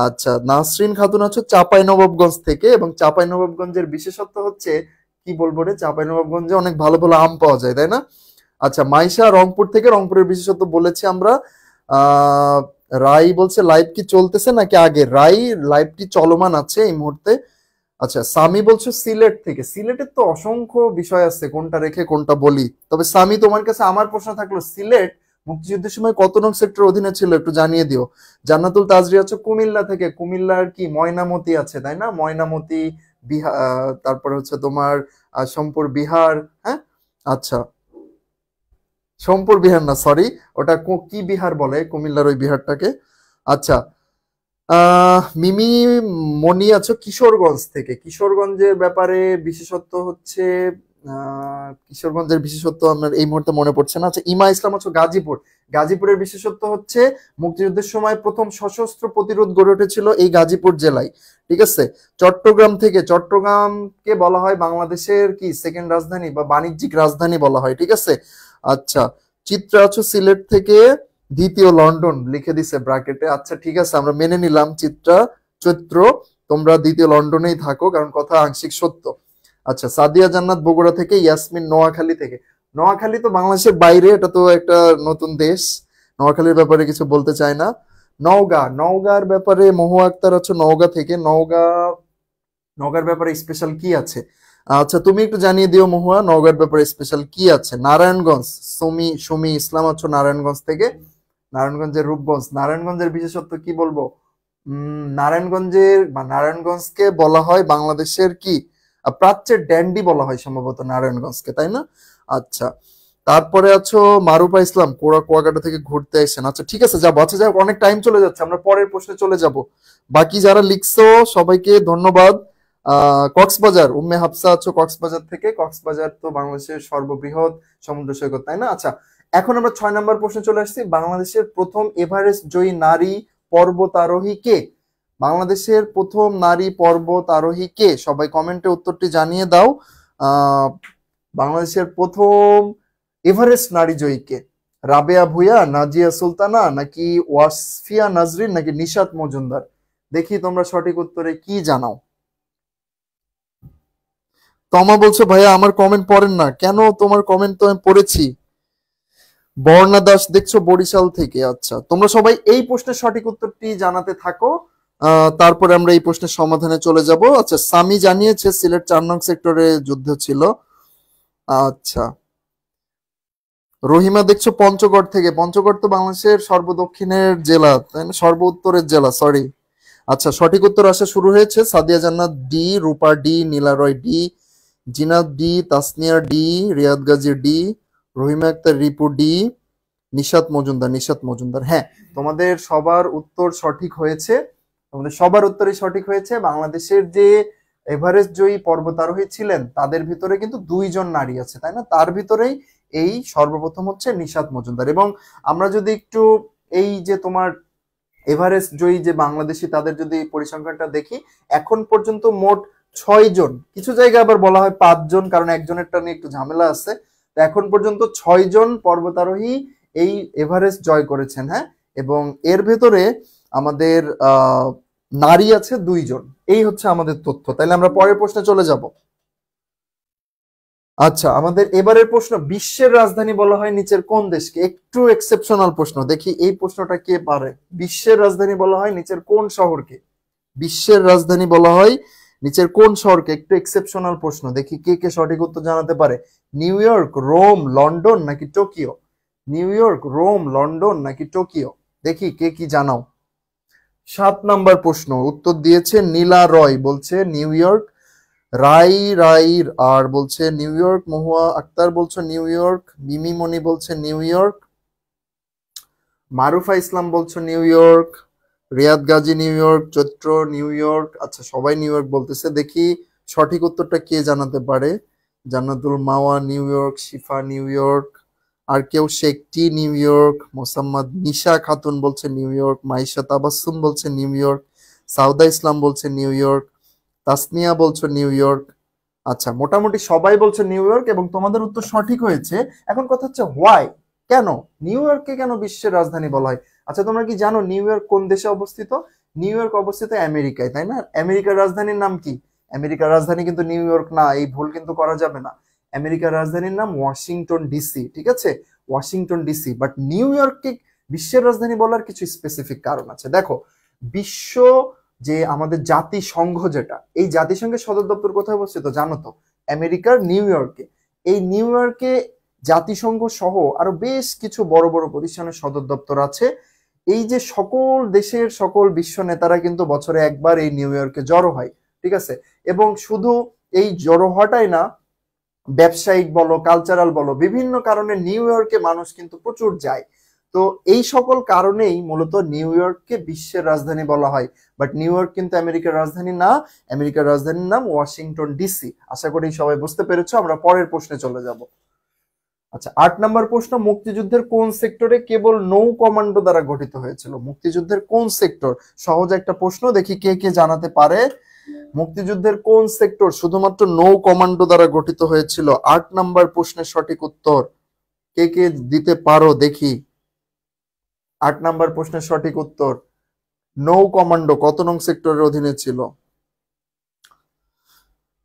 আচ্ছা, নাসরিন খাতুন আছো চাঁপাইনবাবগঞ্জ থেকে, এবং চাঁপাইনবাবগঞ্জের বিশেষত্ব হচ্ছে কি বলবো রে, চাঁপাইনবাবগঞ্জে অনেক ভালো ভালো আম পাওয়া যায়, তাই না? আচ্ছা, মাইশা রংপুর থেকে। রংপুরের বিশেষত্ব বলেছি আমরা। আহ রাই বলছে লাইভ কি চলতেছে নাকি আগে? রাই, লাইভটি চলমান আছে এই মুহূর্তে। আচ্ছা, সামি বলছো সিলেট থেকে। সিলেটের তো অসংখ্য বিষয় আছে, কোনটা রেখে কোনটা বলি। তবে সামি, তোমার কাছে আমার প্রশ্ন থাকলো, সিলেট মুক্তিযুদ্ধের সময় কত নং সেক্টর অধীনে ছিল একটু জানিয়ে দিও। জান্নাতুল তাজরি আছে কুমিল্লা থেকে। কুমিল্লার কি ময়নামতি আছে, তাই না? ময়নামতি, বিহার, তারপরে হচ্ছে তোমার সোমপুর বিহার। হ্যাঁ, আচ্ছা, সোমপুর বিহার না, সরি, ওটা কি বিহার বলে কুমিল্লার ওই বিহারটাকে? আচ্ছা, মিমি মনি আছো কিশোরগঞ্জ থেকে। কিশোরগঞ্জের ব্যাপারে বিশেষত্ব হচ্ছে কিশোরগঞ্জের বিশেষত্ব আমার এই মুহূর্তে মনে পড়ছে না। আচ্ছা, ইমা ইসলাম আছো গাজীপুর। গাজীপুরের বিশেষত্ব হচ্ছে মুক্তিযুদ্ধের সময় প্রথম সশস্ত্র প্রতিরোধ গড়ে উঠেছিল এই গাজীপুর জেলায়, ঠিক আছে? চট্টগ্রাম থেকে। চট্টগ্রামকে বলা হয় বাংলাদেশের কি সেকেন্ড রাজধানী বা বাণিজ্যিক রাজধানী বলা হয়, ঠিক আছে? আচ্ছা, চিত্রা আছো সিলেট থেকে। দ্বিতীয় লন্ডন লিখে দিছে ব্র্যাকেটে। আচ্ছা, ঠিক আছে, আমরা মেনে নিলাম চিত্রা, চৈত্র, তোমরা দ্বিতীয় লন্ডনেই থাকো, কারণ কথা আংশিক সত্য। আচ্ছা, সাদিয়া জান্নাত বগুড়া থেকে। ইয়াসমিন নোয়াখালী থেকে। নোয়াখালী তো বাংলাদেশের বাইরে, এটা তো একটা নতুন দেশ। নোয়াখালীর ব্যাপারে কিছু বলতে চাই না। নওগাঁ, নওগাঁর ব্যাপারে মহুয়া আক্তার আছো নওগাঁ থেকে। নওগাঁর ব্যাপারে স্পেশাল কি আছে? আচ্ছা, তুমি একটু জানিয়ে দিও মহুয়া, নওগাঁর ব্যাপারে স্পেশাল কি আছে। নারায়ণগঞ্জ, সুমি ইসলাম আছো নারায়ণগঞ্জ থেকে। নারায়ণগঞ্জের রূপগঞ্জ। নারায়ণগঞ্জের বিশেষত্ব কি বলবো? নারায়ণগঞ্জকে বলা হয় বাংলাদেশের কি প্রাচ্যের ড্যান্ডি বলা হয় সম্ভবত নারায়ণগঞ্জকে, তাই না? আচ্ছা, তারপরে আছো মারুফা ইসলাম কুয়াকাটা থেকে ঘুরতে আসেন। আচ্ছা, ঠিক আছে, যাবো। আচ্ছা, যাই হোক, অনেক টাইম চলে যাচ্ছে, আমরা পরের প্রশ্নে চলে যাব। বাকি যারা লিখছো সবাইকে ধন্যবাদ। কক্সবাজার, উম্মে হাফসা আছো কক্সবাজার থেকে। কক্সবাজার তো বাংলাদেশের সর্ববৃহৎ সমুদ্র সৈকত, তাই না? আচ্ছা, এখন আমরা 6 নম্বর প্রশ্নে চলে আসছি। বাংলাদেশের প্রথম এভারেস্ট জয়ী নারী পর্বতারোহী কে? বাংলাদেশের প্রথম নারী পর্বতারোহী কে? সবাই কমেন্টে উত্তরটি জানিয়ে দাও। বাংলাদেশের প্রথম এভারেস্ট নারী জয়ী কে? রাবেয়া ভুঁইয়া, নাজিয়া সুলতানা, নাকি ওয়াসফিয়া নাজরিন, নাকি নিশাত মজুমদার? দেখি তোমরা সঠিক উত্তরে কি জানাও। তমা বলছো ভাইয়া আমার কমেন্ট পড়েন না কেন? তোমার কমেন্ট তো আমি পড়েছি। বর্ণা দাস দেখছো বরিশাল থেকে। আচ্ছা, তোমরা সবাই এই প্রশ্নের সঠিক উত্তরটি জানাতে থাকো, তারপরে আমরা এই প্রশ্নের সমাধানে চলে যাব। আচ্ছা, সামি জানিয়েছে সিলেট 4 নং সেক্টরে যুদ্ধ ছিল। আচ্ছা, রহিমা দেখছো পঞ্চগড় থেকে। পঞ্চগড় তো বাংলাদেশের সর্বদক্ষিণের জেলা, তাই না? সর্ব উত্তরের জেলা, সরি। আচ্ছা, সঠিক উত্তর আসা শুরু হয়েছে। সাদিয়া জান্নাত ডি, রূপা ডি, নীলা রয় ডি, জিনাত ডি, তাসনিয়া ডি, রিয়াদ গাজী ডি, রহিমা আক্তার রিপু ডি, নিশাত মজুমদার। হ্যাঁ, তোমাদের সবার উত্তর সঠিক হয়েছে। তোমাদের সবার উত্তরই সঠিক হয়েছে। বাংলাদেশের যে এভারেস্ট জয়ী পর্বতারোহী ছিলেন তাদের ভিতরে কিন্তু 2 জন নারী আছে, তাই না? তার ভিতরেই এই সর্বপ্রথম হচ্ছে নিশাত মজুমদার। এবং আমরা যদি একটু এই যে তোমার এভারেস্ট জয়ী যে বাংলাদেশি তাদের যদি পরিসংখ্যানটা দেখি, এখন পর্যন্ত মোট 6 জন, কিছু জায়গায় আবার বলা হয় 5 জন, কারণ একজনেরটা নিয়ে একটু ঝামেলা আছে। তো এখন পর্যন্ত 6 জন পর্বতারোহী এই এভারেস্ট জয় করেছেন। হ্যাঁ, এবং এর ভেতরে আমাদের নারী আছে 2 জন। এই হচ্ছে আমাদের তথ্য। তাহলে আমরা পরের প্রশ্নে চলে যাব। আচ্ছা, আমাদের এবারের প্রশ্ন, বিশ্বের রাজধানী বলা হয় নিচের কোন দেশকে? একটু এক্সেপশনাল প্রশ্ন, দেখি এই প্রশ্নটা কে পারে। বিশ্বের রাজধানী বলা হয় নিচের কোন শহরকে? বিশ্বের রাজধানী বলা হয় নিচের কোন শহরকে? একটু এক্সেপশনাল প্রশ্ন, দেখি কে কে সঠিক উত্তর জানাতে পারে। নিউ ইয়র্ক, রোম, লন্ডন, নাকি Tokyo? New York, Rome, London, নাকি টোকিও? দেখি কে কি জানাও। 7 নম্বর প্রশ্ন, উত্তর দিয়েছে নীলা রয়, বলছে নিউ ইয়র্ক, রাই রাইর আর বলছে নিউ ইয়র্ক, মহুয়া আক্তার বলছো নিউ ইয়র্ক, মিমি মনি বলছে নিউ ইয়র্ক, মারুফা ইসলাম বলছো New York, Riyad Gazi New York, Chaitra New York. আচ্ছা, সবাই নিউ ইয়র্ক বলতেছে, দেখি সঠিক উত্তরটা কে জানাতে পারে। জান্নাতুল মাওয়া নিউ ইয়র্ক, শিফা নিউ ইয়র্ক, আর কেউ শেখটি নিউ ইয়র্ক, মোসাম্মদ নিশা খাতুন বলছে নিউ ইয়র্ক, মাইশা তাবাসসুম বলছে নিউ ইয়র্ক, সাউদা ইসলাম বলছে নিউ ইয়র্ক, তাসনিয়া বলছো নিউ ইয়র্ক। আচ্ছা, মোটামুটি সবাই বলছে নিউ ইয়র্ক এবং তোমাদের উত্তর সঠিক হয়েছে। এখন কথা হচ্ছে হোয়াই, কেন নিউ ইয়র্ককে কেন বিশ্বের রাজধানী বলা হয়? আচ্ছা, তোমরা কি জানো নিউ ইয়র্ক কোন দেশে অবস্থিত? নিউ ইয়র্ক অবস্থিত আমেরিকায়, তাই না? আমেরিকার রাজধানীর নাম কি? আমেরিকার রাজধানী কিন্তু নিউ ইয়র্ক না, এই ভুল কিন্তু করা যাবে না। আমেরিকার রাজধানীর নাম ওয়াশিংটন ডিসি, ঠিক আছে? Washington DC. বাট নিউ ইয়র্ককে বিশ্বের রাজধানী বলার কিছু স্পেসিফিক কারণ আছে। দেখো, বিশ্ব যে আমাদের জাতিসংঘ, যেটা এই জাতিসংঘের সদর দপ্তর কোথায় অবস্থিত জানো তো? আমেরিকার নিউ ইয়র্কে। এই নিউ ইয়র্কে জাতিসংঘ সহ আরো বেশ কিছু বড় বড় প্রতিষ্ঠানের সদর দপ্তর আছে। এই যে সকল দেশের সকল বিশ্ব নেতারা কিন্তু বছরে একবার এই নিউ ইয়র্কে জড়ো হয়, ঠিক আছে? এবং শুধু এই জড়ো হওয়াটাই না, ব্যবসায়িক বলো, কালচারাল বলো, বিভিন্ন কারণে নিউ ইয়র্কে মানুষ কিন্তু প্রচুর যায়। তো এই সকল কারণেই মূলত নিউ ইয়র্ককে বিশ্বের রাজধানী বলা হয়। বাট নিউ ইয়র্ক কিন্তু আমেরিকার রাজধানী না, আমেরিকার রাজধানীর নাম ওয়াশিংটন ডিসি। আশা করি সবাই বুঝতে পেরেছো। আমরা পরের প্রশ্নে চলে যাব। আচ্ছা, 8 নম্বর প্রশ্ন, মুক্তিযুদ্ধের কোন সেক্টরে কেবল নৌ কমান্ডো দ্বারা গঠিত হয়েছিল? মুক্তিযুদ্ধের কোন সেক্টর? সহজ একটা প্রশ্ন, দেখি কে কে জানাতে পারে। মুক্তিযুদ্ধের কোন সেক্টর শুধুমাত্র নৌ কমান্ডো দ্বারা গঠিত হয়েছিল? 8 নম্বর প্রশ্নের সঠিক উত্তর কে কে দিতে পারো দেখি। 8 নম্বর প্রশ্নের সঠিক উত্তর, নৌ কমান্ডো কত নং সেক্টরের অধীনে ছিল?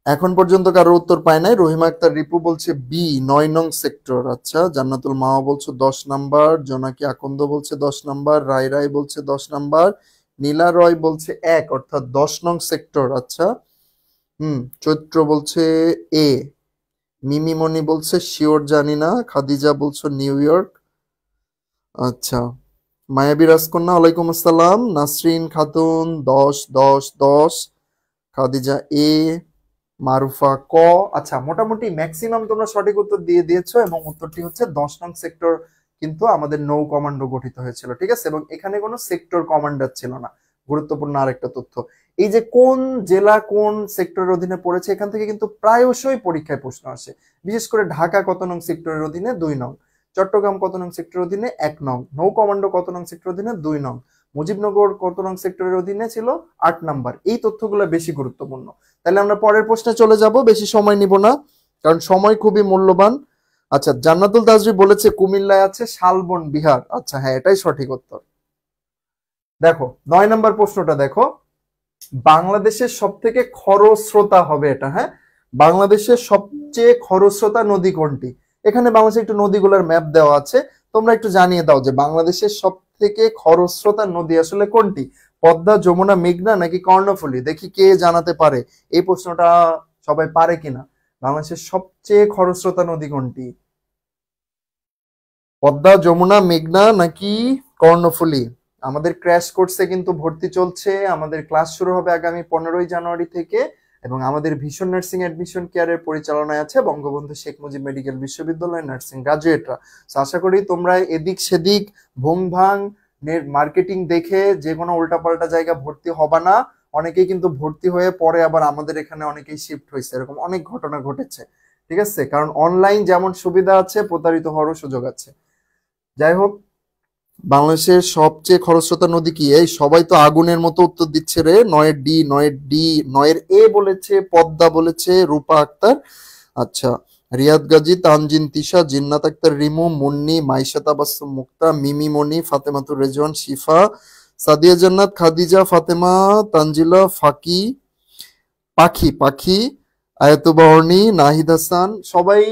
এখন পর্যন্ত কারো উত্তর পায় নাই। রহিমা আক্তার রিপু বলছে বি, 9 নং সেক্টর। আচ্ছা, জান্নাতুল মাওয়া বলছো 10 নাম্বার, জোনাকি আকন্দ বলছে 10 নাম্বার, রাই রাই বলছে 10 নাম্বার, নীলা রয় বলছে 1, অর্থাৎ 10 নং সেক্টর। আচ্ছা, চৈত্র বলছে এ, মিমি মনি বলছে শিওর জানি না, খাদিজা বলছো নিউ ইয়র্ক। আচ্ছা, মায়াবী রাজকন্যা ওয়ালাইকুম আসসালাম, নাসরিন খাতুন 10 10 10, খাদিজা এ, মারুফা ক। আচ্ছা, মোটামুটি ম্যাক্সিমাম তোমরা সঠিক উত্তর দিয়ে দিয়েছো এবং উত্তরটি হচ্ছে 10 নং সেক্টর কিন্তু আমাদের নৌ কমান্ডো গঠিত হয়েছিল, ঠিক আছে? এবং এখানে কোনো সেক্টর কমান্ডার ছিল না। গুরুত্বপূর্ণ আরেকটা তথ্য, এই যে কোন জেলা কোন সেক্টরের অধীনে পড়েছে, এখান থেকে কিন্তু প্রায়শই পরীক্ষায় প্রশ্ন আসে। বিশেষ করে ঢাকা কত নং সেক্টরের অধীনে? 2 নং। চট্টগ্রাম কত নং সেক্টরের অধীনে? 1 নং। নৌ কমান্ডো কত নং সেক্টরের অধীনে? 2 নং। মুজিবনগর কত নং সেক্টরের অধীনে ছিল? 8 নাম্বার। এই তথ্যগুলো বেশি গুরুত্বপূর্ণ। তাহলে আমরা পরের প্রশ্নে চলে যাব, বেশি সময় নিব না, কারণ সময় খুবই মূল্যবান। আচ্ছা, জান্নাতুল তাজরি বলেছে কুমিল্লায় আছে শালবন বিহার। আচ্ছা, হ্যাঁ, এটাই সঠিক উত্তর। দেখো 9 নম্বর প্রশ্নটা দেখো, বাংলাদেশের সব থেকে খরস্রোতা হবে এটা, হ্যাঁ? বাংলাদেশের সবচেয়ে খরস্রোতা নদী কোনটি? এখানে বাংলাদেশের একটু নদীগুলোর ম্যাপ দেওয়া আছে, তোমরা একটু জানিয়ে দাও যে বাংলাদেশের সব থেকে খরস্রোতা নদী আসলে কোনটি? পদ্মা, যমুনা, মেঘনা নাকি কর্ণফুলী? দেখি কে জানাতে পারে। এই প্রশ্নটা সবাই পারে কিনা। বাংলাদেশের সবচেয়ে খরস্রোতা নদী কোনটি? পদ্মা, যমুনা, মেঘনা নাকি কর্ণফুলী? আমাদের ক্র্যাশ কোর্সে কিন্তু ভর্তি চলছে। আমাদের ক্লাস শুরু হবে আগামী 15ই জানুয়ারি থেকে এবং আমাদের ভীষণ নার্সিং অ্যাডমিশন কেয়ারের পরিচালনায় আছে বঙ্গবন্ধু শেখ মুজিব মেডিকেল বিশ্ববিদ্যালয় নার্সিং গ্রাজুয়েটরা। আশা করি তোমরা এদিক সেদিক ভুং ভাং মার্কেটিং দেখে যে কোনো উল্টাপাল্টা জায়গা ভর্তি হবা না। অনেকেই কিন্তু ভর্তি হয়ে পরে আবার আমাদের এখানে অনেকেই শিফট হয়েছে, এরকম অনেক ঘটনা ঘটেছে, ঠিক আছে? কারণ অনলাইন যেমন সুবিধা আছে, প্রতারিত হওয়ারও সুযোগ আছে। যাই হোক, বাংলাদেশের সবচেয়ে খরস্রোতা নদী কি? এই সবাই তো আগুনের মতো উত্তর দিচ্ছে রে। 9 এর এ বলেছে, পদ্মা বলেছে রূপা আক্তার। আচ্ছা, রিয়াদ গাজী, তানজিন তিশা, জিন্নাত আক্তার রিমু, মুন্নি, মাইশা তাবাসসুম মুক্তা, মিমি মনি, ফাতেমাতুর রেজওয়ান, শিফা, সাদিয়া জান্নাত, খাদিজা, ফাতেমা, তানজিলা, ফাকি, পাখি পাখি, আয়াতুবা অর্নি, নাহিদ হাসান, সবাই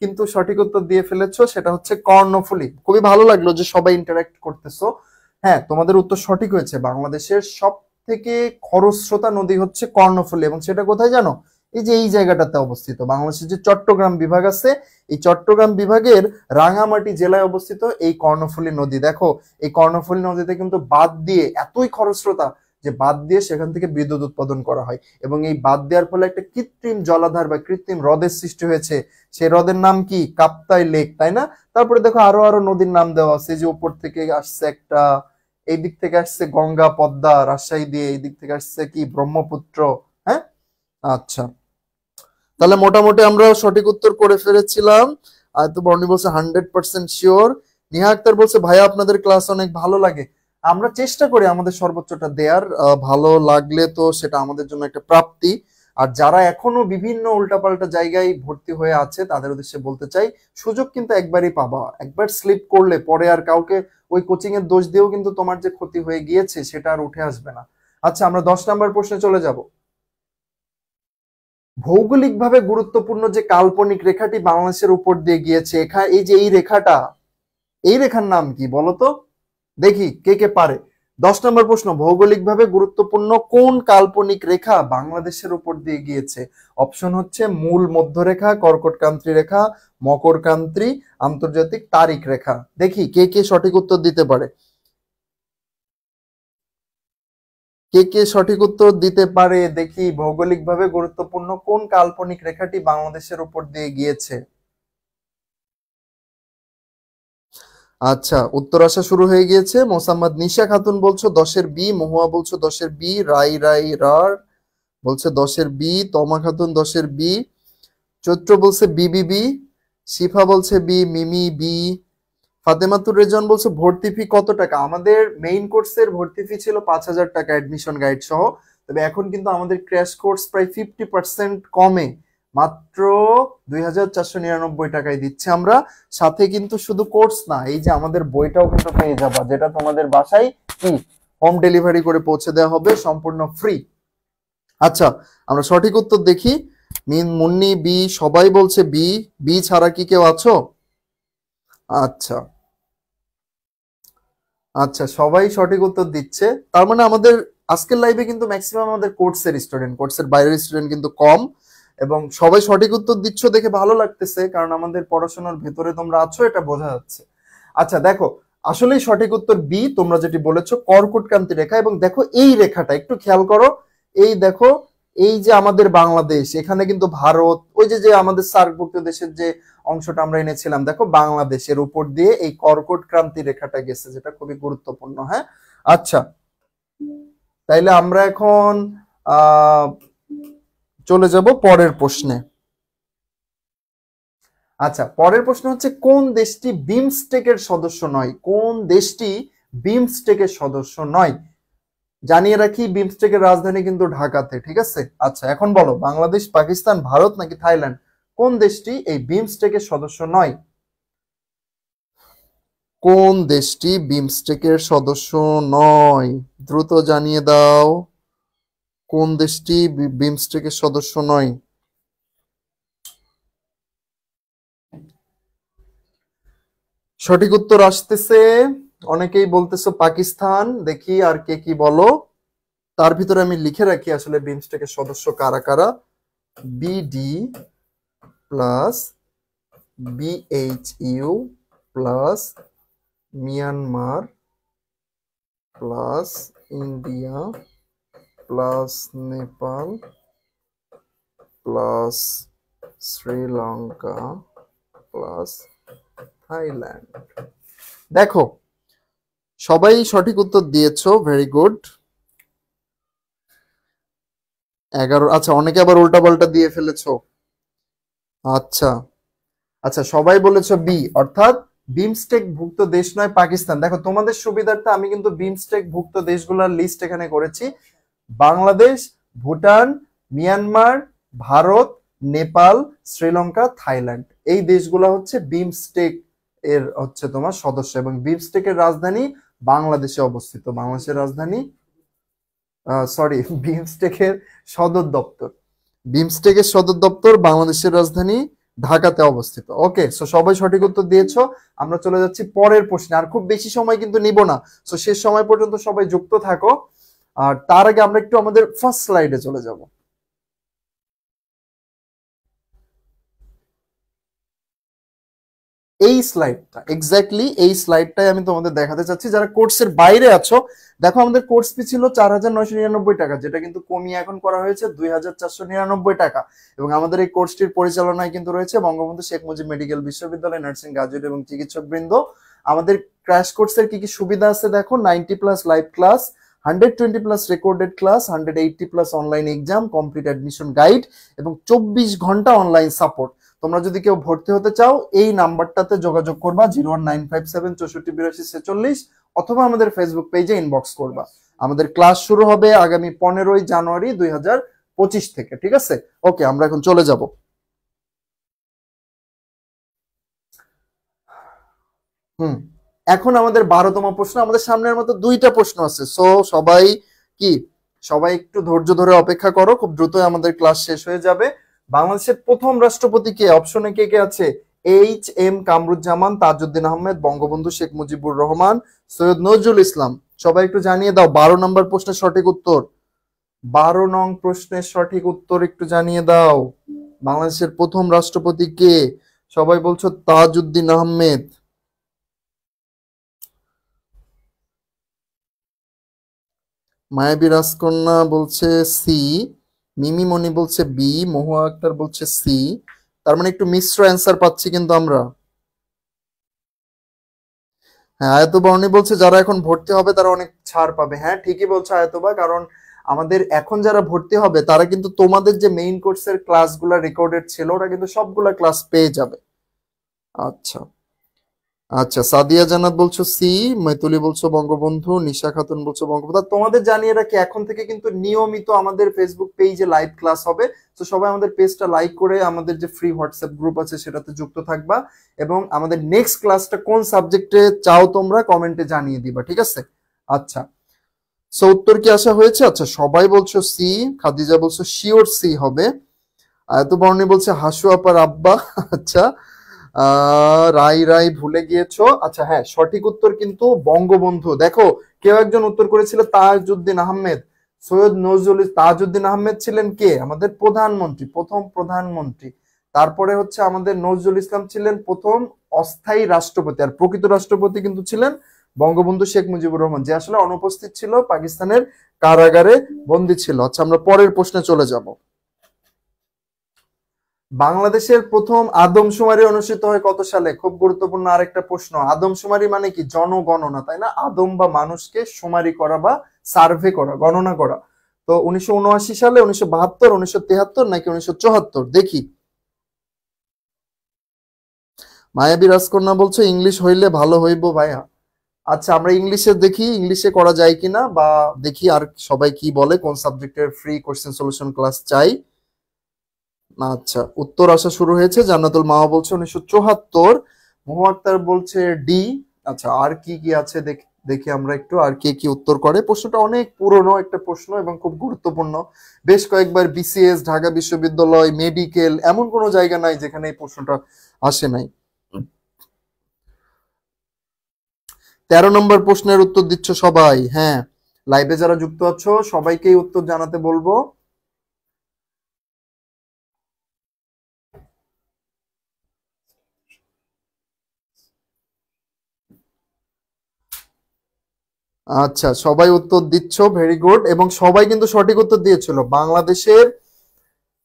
কিন্তু সঠিক উত্তর দিয়ে ফেলেছো। সেটা হচ্ছে কর্ণফুলী। খুবই ভালো লাগলো যে সবাই ইন্টারঅ্যাক্ট করতেছো। হ্যাঁ, তোমাদের উত্তর সঠিক হয়েছে। বাংলাদেশের সব থেকে খরস্রোতা নদী হচ্ছে কর্ণফুলী এবং সেটা কোথায় জানো? এই যে এই জায়গাটাতে অবস্থিত। বাংলাদেশের যে চট্টগ্রাম বিভাগ আছে, এই চট্টগ্রাম বিভাগের রাঙামাটি জেলায় অবস্থিত এই কর্ণফুলী নদী। দেখো, এই কর্ণফুলী নদীতে কিন্তু বাদ দিয়ে এতই খরস্রোতা যে বাঁধ দিয়ে সেখান থেকে বিদ্যুৎ উৎপাদন করা হয়, এবং এই বাঁধ দেওয়ার ফলে একটা কৃত্রিম জলাধার বা কৃত্রিম হ্রদের সৃষ্টি হয়েছে। সেই হ্রদের নাম কি? কাপ্তাই লেক, তাই না? তারপরে দেখো আরো আরো নদীর নাম দেওয়া আছে, যে উপর থেকে আসছে একটা, এই দিক থেকে আসছে গঙ্গা, পদ্মা রাজশাহী দিয়ে, এই দিক থেকে আসছে কি ব্রহ্মপুত্র। হ্যাঁ, আচ্ছা, তাহলে মোটামুটি আমরা সঠিক উত্তর করে ফেলেছিলাম। আর তো বর্ণি বলছে 100% শিওর। নিহা আক্তার বলছে ভাইয়া আপনাদের ক্লাস অনেক ভালো লাগে। আমরা চেষ্টা করি আমাদের সর্বোচ্চটা দেওয়ার, ভালো লাগলে তো সেটা আমাদের জন্য একটা প্রাপ্তি। আর যারা এখনো বিভিন্ন উল্টাপাল্টা জায়গায় ভর্তি হয়ে আছে তাদের উদ্দেশ্যে বলতে চাই, সুযোগ কিন্তু একবারই পাবা, একবার স্লিপ করলে পরে আর কাউকে ওই কোচিং এর দোষ দিয়েও কিন্তু তোমার যে ক্ষতি হয়ে গিয়েছে সেটা আর উঠে আসবে না। আচ্ছা, আমরা 10 নম্বর প্রশ্নে চলে যাব। ভৌগোলিকভাবে গুরুত্বপূর্ণ যে কাল্পনিক রেখাটি বাংলাদেশের উপর দিয়ে গিয়েছে, এই যে এই রেখাটা, এই রেখার নাম কি বলতো? দেখি কে কে পারে। 10 নম্বর প্রশ্ন, ভৌগোলিকভাবে গুরুত্বপূর্ণ কোন কাল্পনিক রেখা বাংলাদেশের উপর দিয়ে গিয়েছে? অপশন হচ্ছে মূল মধ্যরেখা, কর্কটক্রান্তি রেখা, মকরক্রান্তি, আন্তর্জাতিক তারিখ রেখা। দেখি কে কে সঠিক উত্তর দিতে পারে, কে কে সঠিক উত্তর দিতে পারে দেখি। ভৌগোলিকভাবে গুরুত্বপূর্ণ কোন কাল্পনিক রেখাটি বাংলাদেশের উপর দিয়ে গিয়েছে? আচ্ছা, উত্তর আসা শুরু হয়ে গিয়েছে। মোসাম্মদ নিশা খাতুন বলছো 10-এর বি, মহুয়া বলছো 10-এর বি, রাই রাই রার বলছে 10-এর বি, তমা খাতুন 10-এর বি, চৈত্র বলছে বিবিবি, শিফা বলছে বি, মিমি বি, ফাতেমাতুর রেজন বলছে ভর্তি ফি কত টাকা? আমাদের মেইন কোর্সের ভর্তি ফি ছিল 5,000 টাকা অ্যাডমিশন গাইড সহ। তবে এখন কিন্তু আমাদের ক্র্যাশ কোর্স প্রায় 50% কমে মাত্র 2,499 টাকায় দিচ্ছি আমরা। সাথে কিন্তু শুধু কোর্স না, এই যে আমাদের বইটাও কিন্তু পেয়ে যাবা, যেটা তোমাদের বাসায় কি হোম ডেলিভারি করে পৌঁছে দেওয়া হবে সম্পূর্ণ ফ্রি। আচ্ছা, আমরা সঠিক উত্তর দেখি। মুন্নি বি, সবাই বলছে বি। বি ছাড়া কি কেউ আছো? আচ্ছা আচ্ছা, সবাই সঠিক উত্তর দিচ্ছে। তার মানে আমাদের আজকের লাইভে কিন্তু ম্যাক্সিমাম আমাদের কোর্সের স্টুডেন্ট, কোর্সের বাইরের স্টুডেন্ট কিন্তু কম, এবং সবাই সঠিক উত্তর দিচ্ছ দেখে ভালো লাগতেছে, কারণ আমাদের পড়াশোনার ভেতরে তোমরা আছো এটা বোঝা যাচ্ছে। আচ্ছা দেখো, আসলেই সঠিক উত্তর বি, তোমরা যেটি বলেছো কর্কটক্রান্তি রেখা। এবং দেখো এই রেখাটা একটু খেয়াল করো, এই দেখো, এই যে আমাদের বাংলাদেশ, এখানে কিন্তু ভারত, ওই যে যে আমাদের সার্কভুক্ত দেশের যে অংশটা আমরা এনেছিলাম, দেখো বাংলাদেশের উপর দিয়ে এই কর্কট ক্রান্তি রেখাটা গেছে, যেটা খুবই গুরুত্বপূর্ণ। হ্যাঁ, আচ্ছা, তাইলে আমরা এখন আহ চলে যাব পরের প্রশ্নে। আচ্ছা, পরের প্রশ্ন হচ্ছে কোন দেশটি বিমস্টেকের সদস্য নয়? কোন দেশটি বিমস্টেকের সদস্য নয়? জানিয়ে রাখি, বিমস্টেকের রাজধানী কিন্তু ঢাকাতে, ঠিক আছে? আচ্ছা, এখন বলো, বাংলাদেশ, পাকিস্তান, ভারত নাকি থাইল্যান্ড, কোন দেশটি এই বিমস্টেকের সদস্য নয়? কোন দেশটি বিমস্টেকের সদস্য নয়? দ্রুত জানিয়ে দাও, কোন দেশটি বিমস্টেকের সদস্য নয়? সঠিক উত্তর আসতেছে, অনেকেই বলতেছো পাকিস্তান। দেখি আর কে কি বলো। তার ভিতরে আমি লিখে রাখি আসলে বিমস্টেকের সদস্য কারা কারা। BD plus BHU plus Myanmar plus India plus Nepal plus Sri Lanka plus Thailand. দেখো, সবাই সঠিক উত্তর দিয়েছো, ভেরি গুড। 11, আচ্ছা, অনেকে আবার উল্টাপাল্টা দিয়ে ফেলেছো। আচ্ছা আচ্ছা, সবাই বলেছো বি, অর্থাৎ বিমস্টেক ভুক্ত দেশ নয় পাকিস্তান। দেখো, তোমাদের সুবিধার্থে আমি কিন্তু বিমস্টেক ভুক্ত দেশগুলোর লিস্ট এখানে করেছি। বাংলাদেশ, ভুটান, মিয়ানমার, ভারত, নেপাল, শ্রীলঙ্কা, থাইল্যান্ড, এই দেশগুলো হচ্ছে বিমস্টেক এর হচ্ছে তোমার সদস্য, এবং বিমস্টেকের রাজধানী বাংলাদেশে অবস্থিত। বাংলাদেশের রাজধানী, সরি, বিমস্টেকের সদর দপ্তর, বিমস্টেকের সদর দপ্তর বাংলাদেশের রাজধানী ঢাকাতে অবস্থিত। ওকে, সো সবাই সঠিক উত্তর দিয়েছো। আমরা চলে যাচ্ছি পরের প্রশ্নে, আর খুব বেশি সময় কিন্তু নিব না, সো শেষ সময় পর্যন্ত সবাই যুক্ত থাকো। আর তার আগে আমরা একটু আমাদের ফার্স্ট স্লাইডে চলে যাব। এই স্লাইডটা, এক্স্যাক্টলি এই স্লাইডটাই আমি তোমাদের দেখাতে চাচ্ছি। যারা কোর্সের বাইরে আছো, দেখো আমাদের কোর্স ফি ছিল 4,999 টাকা, যেটা কিন্তু কমিয়ে এখন করা হয়েছে 2,499 টাকা। এবং আমাদের এই কোর্সটির পরিচালনায় কিন্তু রয়েছে বঙ্গবন্ধু শেখ মুজিব মেডিকেল বিশ্ববিদ্যালয় নার্সিং গ্রাজুয়েট এবং চিকিৎসক বৃন্দ। আমাদের ক্র্যাশ কোর্সের কি কি সুবিধা আছে দেখো, 90+ live class, 120+ recorded class, 180+ online exam, complete admission guide এবং 24 ঘন্টা অনলাইন সাপোর্ট। তোমরা যদি কেউ ভর্তি হতে চাও এই নাম্বারটাতে যোগাযোগ করবা 01957 648246, অথবা আমাদের ফেসবুক পেজে ইনবক্স করবা। আমাদের ক্লাস শুরু হবে আগামী 15ই জানুয়ারি 2025 থেকে, ঠিক আছে? ওকে, আমরা এখন চলে যাব। এখন আমাদের 12তম প্রশ্ন। আমাদের সামনের মতো 2টা প্রশ্ন আছে, সো সবাই কি সবাই একটু ধৈর্য ধরে অপেক্ষা করো, খুব দ্রুতই আমাদের ক্লাস শেষ হয়ে যাবে। বাংলাদেশের প্রথম রাষ্ট্রপতি কে? অপশনে কে কে আছে? HM কামরুজ্জামান, তাজউদ্দিন আহমেদ, বঙ্গবন্ধু শেখ মুজিবুর রহমান, সৈয়দ নজরুল ইসলাম। সবাই একটু জানিয়ে দাও 12 নম্বর প্রশ্নের সঠিক উত্তর। 12 নং প্রশ্নের সঠিক উত্তর একটু জানিয়ে দাও। বাংলাদেশের প্রথম রাষ্ট্রপতি কে? সবাই বলছো তাজউদ্দিন আহমেদ। মায়াবী রাজকন্যা বলছে সি, মিমি মনি বলছে বি, মহুয়া আক্তার বলছে সি। তার মানে একটু মিশ্র অ্যান্সার পাচ্ছি কিন্তু আমরা। হ্যাঁ, আয়তবা উনি বলছে যারা এখন ভর্তি হবে তারা অনেক ছাড় পাবে। হ্যাঁ, ঠিকই বলছো আয়তবা, কারণ আমাদের এখন যারা ভর্তি হবে তারা কিন্তু তোমাদের যে মেইন কোর্সের ক্লাসগুলো রেকর্ডেড ছিল ওরা কিন্তু সবগুলা ক্লাস পেয়ে যাবে। আচ্ছা আচ্ছা, সাদিয়া জান্নাত বলছো সি, मैतुली বলছো বঙ্গবন্ধু, নিশা খাতুন বলছো বঙ্গবন্ধু। আর তোমাদের জানিয়ে রাখি এখন থেকে কিন্তু নিয়মিত আমাদের ফেসবুক পেজে লাইভ ক্লাস হবে। তো সবাই আমাদের পেজটা লাইক করে আমাদের যে ফ্রি হোয়াটসঅ্যাপ গ্রুপ আছে সেটাতে যুক্ত থাকবা, এবং আমাদের নেক্সট ক্লাসটা কোন সাবজেক্টে চাও তোমরা কমেন্টে জানিয়ে দিবা, ঠিক আছে? আচ্ছা, সো উত্তর কি আসা হয়েছে? আচ্ছা, সবাই বলছো সি, খাদিজা বলছো শিওর সি হবে, আয়ত বর্ণি বলছে হাসু আপার আব্বা। আচ্ছা, রাই রাই ভুলে গিয়েছো। আচ্ছা হ্যাঁ, সঠিক উত্তর কিন্তু বঙ্গবন্ধু। দেখো, কেউ একজন উত্তর করেছিল তাজউদ্দিন আহমেদ। সৈয়দ নজরুল তাজউদ্দিন আহমেদ ছিলেন কে? আমাদের প্রধানমন্ত্রী, প্রথম প্রধানমন্ত্রী। তারপরে হচ্ছে আমাদের নজরুল ইসলাম ছিলেন প্রথম অস্থায়ী রাষ্ট্রপতি, আর প্রকৃত রাষ্ট্রপতি কিন্তু ছিলেন বঙ্গবন্ধু শেখ মুজিবুর রহমান, যে আসলে অনুপস্থিত ছিল, পাকিস্তানের কারাগারে বন্দী ছিল। আচ্ছা, আমরা পরের প্রশ্নে চলে যাব। বাংলাদেশের প্রথম আদমশুমারি অনুষ্ঠিত হয় কত সালে? খুব গুরুত্বপূর্ণ আরেকটা প্রশ্ন। আদমশুমারি মানে কি? জনগণনা, তাই না? আদম বা মানুষকে শুমারি করা বা সার্ভে করা, গণনা করা। তো 1979 সালে, 1972, 1973 নাকি 1974? দেখি। মায়াবী রাজকন্যা বলছো ইংলিশ হইলে ভালো হইব ভাইয়া। আচ্ছা, আমরা ইংলিশে দেখি, ইংলিশে করা যায় কিনা, বা দেখি আর সবাই কি বলে, কোন সাবজেক্টের ফ্রি কোশ্চেন সলিউশন ক্লাস চাই। আচ্ছা, উত্তর আসা শুরু হয়েছে। জান্নাতুল মাওয়া বলছে 1974, মোহাম্মদ আক্তার বলছে ডি। আচ্ছা, আর কি কি আছে দেখি আমরা একটু আর কে কি উত্তর করে। প্রশ্নটা অনেক পুরনো একটা প্রশ্ন এবং খুব গুরুত্বপূর্ণ। বেশ কয়েকবার বিসিএস, ঢাকা বিশ্ববিদ্যালয়, মেডিকেল, এমন কোনো জায়গা নাই যেখানে এই প্রশ্নটা আসে নাই। 13 নম্বর প্রশ্নের উত্তর দিচ্ছ সবাই? হ্যাঁ, লাইভে যারা যুক্ত আছো সবাইকেই উত্তর জানাতে বলবো। আচ্ছা, সবাই উত্তর দিচ্ছ, ভেরি গুড। এবং সবাই কিন্তু সঠিক উত্তর দিয়েছিল। বাংলাদেশের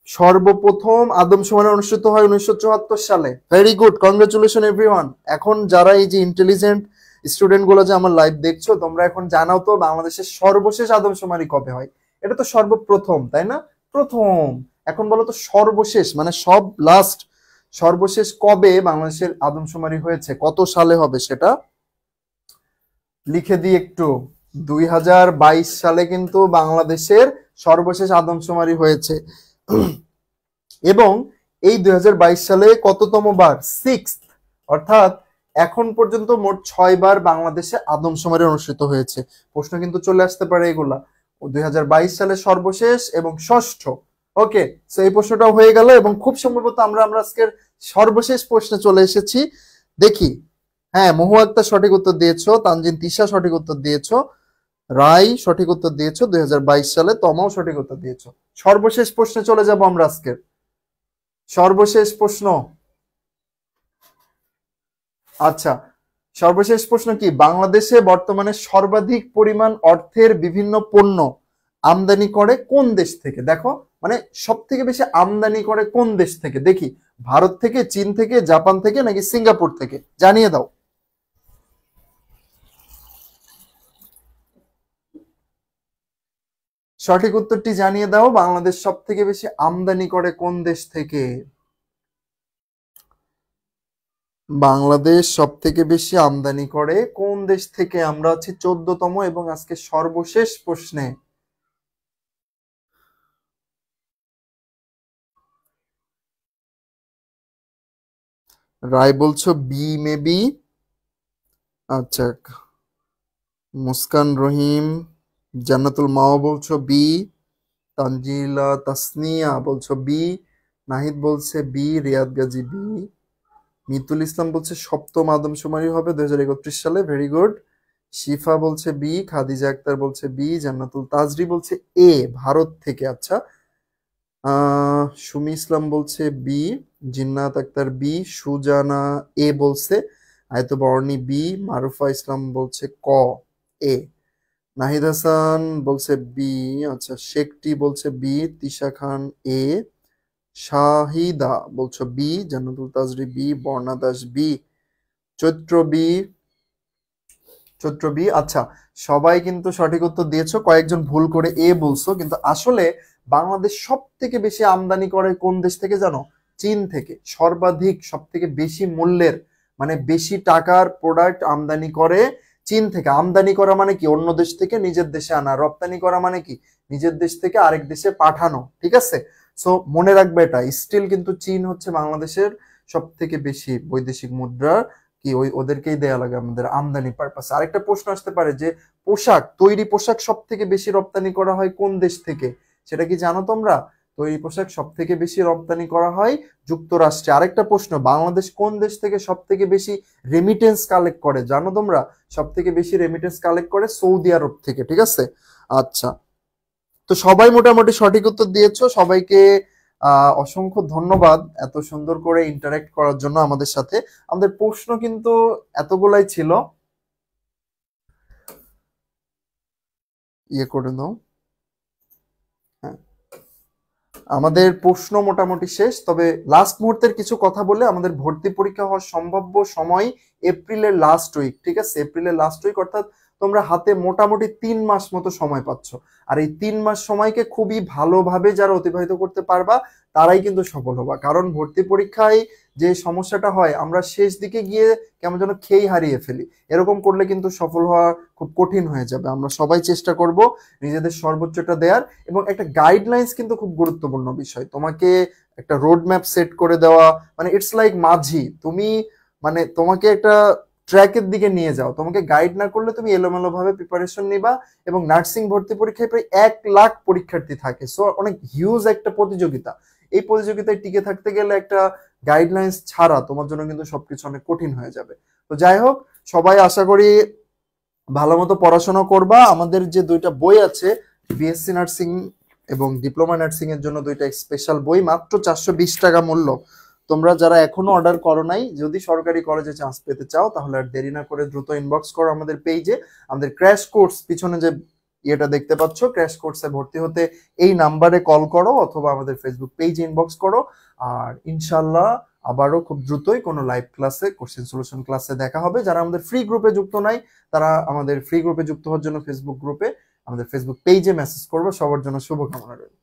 সর্বপ্রথম আদমশুমারি অনুষ্ঠিত হয় 1974 সালে। Very good, congratulation everyone. এখন যারা এই যে ইন্টেলিজেন্ট স্টুডেন্ট গুলো যে আমার লাইভ দেখছো, তোমরা এখন জানাও তো বাংলাদেশের সর্বশেষ আদমশুমারি কবে হয়? এটা তো সর্বপ্রথম, তাই না? প্রথম। এখন বলো তো সর্বশেষ মানে সব লাস্ট, সর্বশেষ কবে বাংলাদেশের আদমশুমারি হয়েছে, কত সালে হবে সেটা লিখে দিই একটু। 2022 সালে কিন্তু বাংলাদেশের সর্বশেষ আদমশুমারি হয়েছে। এবং এই 2022 সালে কততম বার? 6th। অর্থাৎ এখন পর্যন্ত মোট 6 বার বাংলাদেশে আদমশুমারি অনুষ্ঠিত হয়েছে। প্রশ্ন কিন্তু চলে আসতে পারে এগুলা। 2022 সালে সর্বশেষ এবং ষষ্ঠ। ওকে, সো এই প্রশ্নটাও হয়ে গেল, এবং খুব সম্ভবত আমরা আজকের সর্বশেষ প্রশ্নে চলে এসেছি। দেখি। হ্যাঁ, মহুয়া আক্তার সঠিক উত্তর দিয়েছো, তানজিন তিশা সঠিক উত্তর দিয়েছো, রাই সঠিক উত্তর দিয়েছো 2022 সালে, তমাও সঠিক উত্তর দিয়েছো। সর্বশেষ প্রশ্নে চলে যাব আমরা আজকের। সর্বশেষ প্রশ্ন। আচ্ছা, সর্বশেষ প্রশ্ন কি, বাংলাদেশে বর্তমানে সর্বাধিক পরিমাণ অর্থের বিভিন্ন পণ্য আমদানি করে কোন দেশ থেকে? দেখো, মানে সব থেকে বেশি আমদানি করে কোন দেশ থেকে, দেখি ভারত থেকে, চীন থেকে, জাপান থেকে, নাকি সিঙ্গাপুর থেকে? জানিয়ে দাও। সঠিক উত্তরটি জানিয়ে দাও, বাংলাদেশ সব থেকে বেশি আমদানি করে কোন দেশ থেকে? বাংলাদেশ সব থেকে বেশি আমদানি করে কোন দেশ থেকে? আমরা আছি 14তম এবং আজকে সর্বশেষ প্রশ্নে। রায় বলছো বি মেবি। আচ্ছা, মুস্কান রহিম, জান্নাতুল মাও বলছো বি, তানজিলা তাসনিয়া বলছো বি, নাহিদ বলছে বি, রিয়াদ গাজী বি, মিতুল ইসলাম বলছে সপ্তম আদমশুমারি হবে 2031 সালে, ভেরি গুড। শিফা বলছে বি, খাদিজা আক্তার বলছে বি, জান্নাতুল তাজরি বলছে এ, ভারত থেকে। আচ্ছা, সুমি ইসলাম বলছে বি, জিন্নাত আক্তার বি, সুজানা এ বলছে, আয়তবর্ণী বি, মারুফা ইসলাম বলছে ক এ, নাহিদ হাসান বলছে বি, আচ্ছা শেখটি বলছে বি, তিশা খান এ, শাহিদা বলছো বি, জান্নাতুল তাজরি বি, বর্ণা দাস বি, চৈত্র বি, চৈত্র বি। আচ্ছা, সবাই কিন্তু সঠিক উত্তর দিয়েছো, কয়েকজন ভুল করে এ বলছো, কিন্তু আসলে বাংলাদেশ সব থেকে বেশি আমদানি করে কোন দেশ থেকে জানো? চীন থেকে। সর্বাধিক, সব থেকে বেশি মূল্যের, মানে বেশি টাকার প্রোডাক্ট আমদানি করে চীন থেকে। আমদানি করা মানে কি? অন্য দেশ থেকে নিজের দেশে আনা। রপ্তানি করা মানে কি? নিজের দেশ থেকে আরেক দেশে পাঠানো। ঠিক আছে, সো মনে রাখবে এটা। স্টিল কিন্তু চীন হচ্ছে বাংলাদেশের সব থেকে বেশি বৈদেশিক মুদ্রা কি ওদেরকেই দেয়া লাগে আমাদের আমদানি পারপাস। আরেকটা প্রশ্ন আসতে পারে যে পোশাক, তৈরি পোশাক সব থেকে বেশি রপ্তানি করা হয় কোন দেশ থেকে? সেটা কি জানো তোমরা? তৈরি পোশাক সব থেকে বেশি রপ্তানি করা হয় যুক্তরাষ্ট্রে। আরেকটা প্রশ্ন, বাংলাদেশ কোন দেশ থেকে সব থেকে বেশি রেমিটেন্স কালেক্ট করে জানো তোমরা? সব থেকে বেশি রেমিটেন্স কালেক্ট করে সৌদি আরব থেকে। ঠিক আছে, আচ্ছা, তো সবাই মোটামুটি সঠিক উত্তর দিয়েছো। সবাইকে অসংখ্য ধন্যবাদ এত সুন্দর করে ইন্টারেক্ট করার জন্য আমাদের সাথে। আমাদের প্রশ্ন কিন্তু এতগুলাই ছিল, ইয়ে করে দাও। হ্যাঁ, আমাদের প্রশ্ন মোটামুটি শেষ, তবে লাস্ট মুহূর্তের কিছু কথা বলে, আমাদের ভর্তি পরীক্ষা হওয়ার সম্ভাব্য সময় এপ্রিলের লাস্ট উইক। ঠিক আছে, এপ্রিলের লাস্ট উইক, অর্থাৎ তোমরা হাতে মোটামুটি 3 মাস মতো সময় পাচ্ছ। আর এই 3 মাস সময়কে খুবই ভালোভাবে যারা অতিবাহিত করতে পারবা তারাই কিন্তু সফল হবা। কারণ ভর্তি পরীক্ষায় যে সমস্যাটা হয়, আমরা শেষ দিকে গিয়ে কেমন যেন খেই হারিয়ে ফেলি। এরকম করলে কিন্তু সফল হওয়া খুব কঠিন হয়ে যাবে। আমরা সবাই চেষ্টা করব নিজেদের সর্বোচ্চটা দেওয়ার। এবং একটা গাইডলাইন্স কিন্তু খুব গুরুত্বপূর্ণ বিষয়। তোমাকে একটা রোড ম্যাপ সেট করে দেওয়া, মানে ইটস লাইক মাঝি, তুমি মানে তোমাকে একটা ট্র্যাকের দিকে নিয়ে যাও। তোমাকে গাইড না করলে তুমি এলোমেলো ভাবে প্রিপারেশন নিবা। এবং নার্সিং ভর্তি পরীক্ষায় প্রায় 1 লাখ পরীক্ষার্থী থাকে, সো অনেক হিউজ একটা প্রতিযোগিতা। এই প্রতিযোগিতায় টিকে থাকতে গেলে একটা গাইডলাইন্স ছাড়া তোমার জন্য কিন্তু সবকিছু অনেক কঠিন হয়ে যাবে। তো যাই হোক, সবাই আশা করি ভালো মতো পড়াশোনা করবা। আমাদের যে 2টা বই আছে, বিএসসি নার্সিং এবং ডিপ্লোমা নার্সিং এর জন্য 2টা স্পেশাল বই, মাত্র 420 টাকা মূল্য। তোমরা যারা এখনো অর্ডার করো নাই, যদি সরকারি কলেজে চান্স পেতে চাও, তাহলে আর দেরি না করে দ্রুত ইনবক্স করো আমাদের পেজে। আমাদের ক্র্যাশ কোর্স পিছনে যে ইয়েটা দেখতে পাচ্ছ, ক্র্যাশ কোর্সে ভর্তি হতে এই নাম্বারে কল করো অথবা আমাদের ফেসবুক পেজে ইনবক্স করো। আর ইনশাল্লাহ আবারও খুব দ্রুতই কোনো লাইভ ক্লাসে, কোশ্চেন সলিউশন ক্লাসে দেখা হবে। যারা আমাদের ফ্রি গ্রুপে যুক্ত নাই, তারা আমাদের ফ্রি গ্রুপে যুক্ত হওয়ার জন্য ফেসবুক গ্রুপে, আমাদের ফেসবুক পেজে মেসেজ করবো। সবার জন্য শুভকামনা রইল।